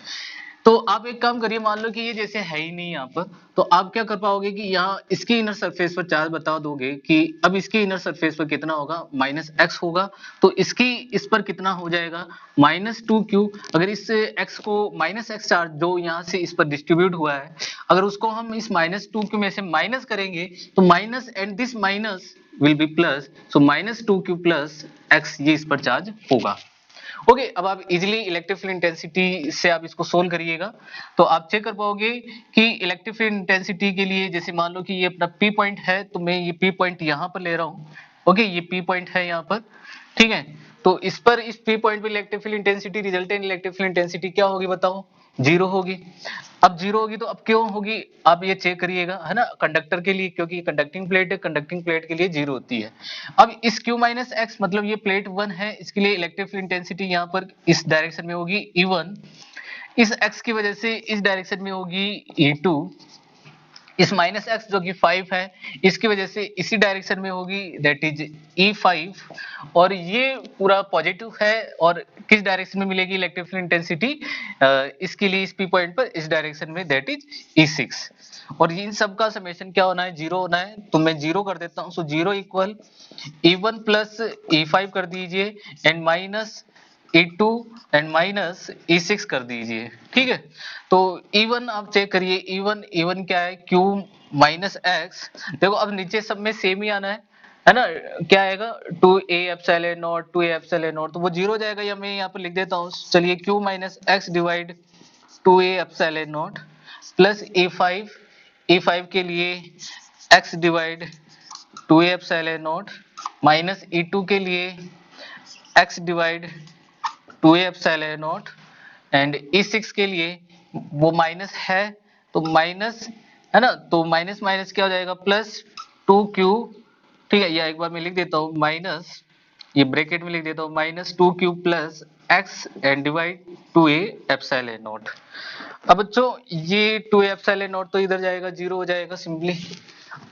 तो आप एक काम करिए, मान लो कि ये जैसे है ही नहीं यहाँ पर, तो आप क्या कर पाओगे कि यहाँ इसकी इनर सरफेस पर चार्ज बता दोगे कि अब इसकी इनर सरफेस पर कितना होगा -x होगा, तो इसकी इस पर कितना हो जाएगा -2q। अगर इस x को -x चार्ज जो यहाँ से इस पर डिस्ट्रीब्यूट हुआ है, अगर उसको हम इस -2q में से माइनस करेंगे तो minus and this minus will be plus, so -2q plus x ये इस पर चार्ज होगा। ओके, अब आप इजीली इलेक्ट्रिक फील्ड इंटेंसिटी से आप इसको सोल्व करिएगा तो आप चेक कर पाओगे कि इलेक्ट्रिक फील्ड इंटेंसिटी के लिए, जैसे मान लो कि ये अपना P पॉइंट है तो मैं ये P पॉइंट यहाँ पर ले रहा हूँ। ओके, ये P पॉइंट है यहाँ पर, ठीक है, तो इस पर इस P पॉइंट पर electric field intensity, resultant electric field intensity क्या होगी बताओ, 0 होगी। अब 0 होगी तो अब क्यों होगी, आप ये चेक करिएगा, है ना, कंडक्टर के लिए, क्योंकि कंडक्टिंग प्लेट है, कंडक्टिंग प्लेट के लिए 0 होती है। अब इस Q माइनस x मतलब ये प्लेट 1 है, इसके लिए इलेक्ट्रिक फील्ड इंटेंसिटी यहाँ पर इस डायरेक्शन में होगी E1, इस x की वजह से इस डायरेक्शन में होगी E2, इस माइनस एक्स जो कि 5 है, इसकी वजह से इसी डायरेक्शन में होगी, दैट इज E5, और ये पूरा पॉजिटिव है, और किस डायरेक्शन में मिलेगी इलेक्ट्रिक फील्ड इंटेंसिटी, इसके लिए इस P पॉइंट पर इस डायरेक्शन में, दैट इज E6, और इन सब का समेशन क्या होना है, 0 होना है, तो मैं 0 कर देता हूं, सो 0 इक्वल E1 प्लस E5 कर दीजिए, and minus E2 and minus E6 कर दीजिए, ठीक है। तो E1 आप चेक करिए, E1 क्या है, Q माइनस एक्स, देखो अब नीचे सब में सेम ही आना है ना, क्या आएगा 2a epsilon not, 2a epsilon not, तो वो 0 हो जाएगा, या मैं यहाँ पर लिख देता हूँ, चलिए Q minus x divide 2a epsilon naught plus E5 के लिए x divide 2a epsilon not minus E2 के लिए x divide 2a epsilon not, and E6 के लिए वो माइनस है, तो माइनस है ना, तो माइनस माइनस क्या हो जाएगा, प्लस 2q, ठीक है, या एक बार मैं लिख देता हूँ माइनस, ये ब्रैकेट में लिख देता हूँ, minus 2q plus x and divide 2a epsilon not. अब बच्चों ये 2a एप्सिलॉन नॉट तो इधर जाएगा, 0 हो जाएगा सिंपली।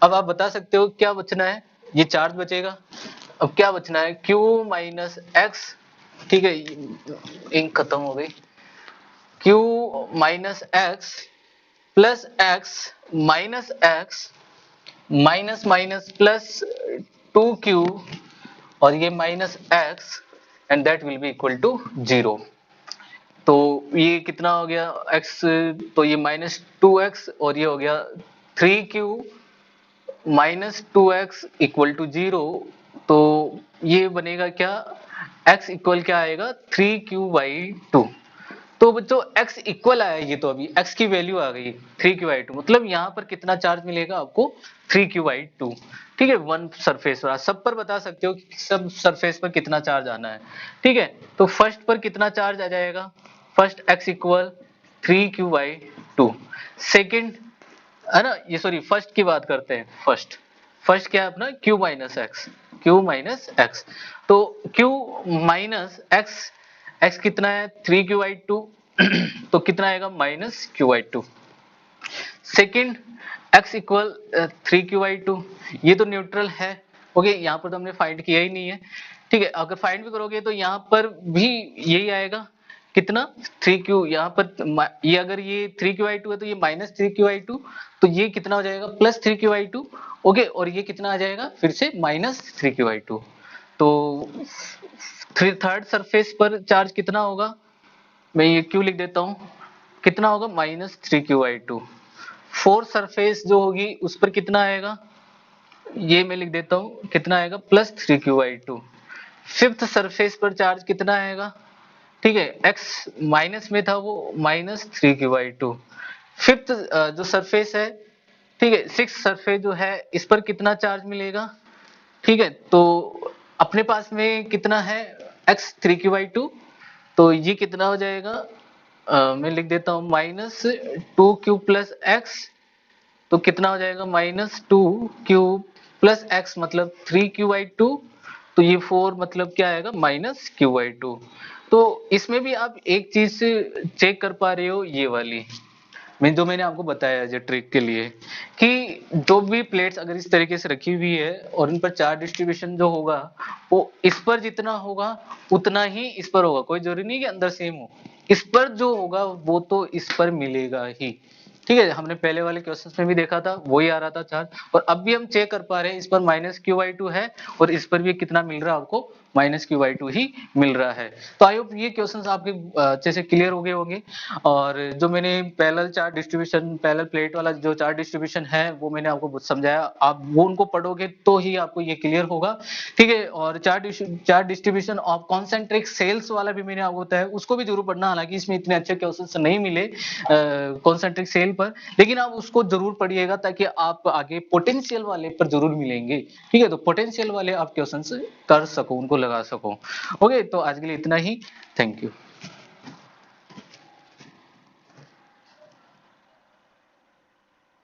अब आप बता सकते हो क्या बचना है, ये चार्ज बचेगा, अब क्या बचना है, q माइनस एक्स, ठीक है, इंक खत्म हो गई, q minus X plus X minus X minus minus plus 2q, और ये minus X, and that will be equal to 0। तो ये कितना हो गया x, तो ये माइनस 2x, और ये हो गया 3q minus 2x equal to 0, तो ये बनेगा क्या, x इक्वल क्या आएगा 3q/2। तो बच्चों x इक्वल आया, ये तो अभी x की वैल्यू आ गई 3q/2, मतलब यहाँ पर कितना चार्ज मिलेगा आपको 3q/2, ठीक है, वन सरफेस पर, सब पर बता सकते हो सब सरफेस पर कितना चार्ज आना है, ठीक है। तो फर्स्ट पर कितना चार्ज आ जाएगा, first x equal 3q/2, second है ना, ये सॉरी फर्स्ट की बात करते हैं, फर्स्ट क्या है अपना q-x, तो q माइनस x कितना है 3q/2, तो कितना आएगा -q/2। Second x equal 3q/2, ये तो न्यूट्रल है, ओके, यहाँ पर तो हमने फाइंड किया ही नहीं है, ठीक है, अगर फाइंड भी करोगे तो यहाँ पर भी यही आएगा, कितना 3q, यहाँ पर ये अगर ये 3q/2 है तो ये -3q/2, तो ये कितना हो जाएगा +3q/2, ओके, और ये कितना आ जाएगा फिर से -3q/2, तो थर्ड सरफेस पर चार्ज कितना होगा, मैं ये q लिख देता हूँ, कितना होगा -3q/2। फोर्थ सरफेस जो होगी उस पर कितना आएगा, ये मैं लिख देता हूँ, कितना आएगा +3q/2। फिफ्थ सरफेस पर चार्ज कितना आएगा, ठीक है, x माइनस में था वो -3q/2। फिफ्थ जो सरफेस है, ठीक है, सिक्स सरफेस जो है इस पर कितना चार्ज मिलेगा, ठीक है, तो अपने पास में कितना है x 3q/2, तो ये कितना हो जाएगा, मैं लिख देता हूँ -2q प्लस एक्स, तो कितना हो जाएगा -2q प्लस एक्स, मतलब 3q/2, तो ये 4 मतलब क्या आएगा -q/2। तो इसमें भी आप एक चीज चेक कर पा रहे हो, ये वाली मैंने आपको बताया जो ट्रिक के लिए, कि जो भी प्लेट्स अगर इस तरीके से रखी हुई है और इन पर चार्ज डिस्ट्रीब्यूशन जो होगा वो इस पर जितना होगा उतना ही इस पर होगा, कोई जरूरी नहीं कि अंदर सेम हो, इस पर जो होगा वो तो इस पर मिलेगा ही, ठीक है, हमने पहले वाले क्वेश्चंस में भी देखा था वही आ रहा था चार्ज, और अब भी हम चेक कर पा रहे हैं इस पर -q/2 है, और इस पर भी कितना मिल रहा है आपको -q/2 ही मिल रहा है। तो आई होप ये क्वेश्चंस आपके अच्छे से क्लियर हो गए होंगे, और जो मैंने parallel charge distribution, parallel plate वाला जो चार्ज डिस्ट्रीब्यूशन है वो मैंने आपको समझाया, आप वो उनको पढ़ोगे तो ही आपको ये क्लियर होगा, ठीक है। और charge distribution of concentric shells वाला भी मैंने आपको बताया, उसको भी जरूर पढ़ना, हालांकि इसमें इतने अच्छे क्वेश्चंस नहीं मिले कॉन्सेंट्रिक सेल पर, लेकिन आप उसको जरूर पढ़िएगा ताकि आप आगे पोटेंशियल वाले पर जरूर मिलेंगे, ठीक है, तो पोटेंशियल वाले आप क्वेश्चंस कर सको, उनको लगा सको। ओके, तो आज के लिए इतना ही, थैंक यू।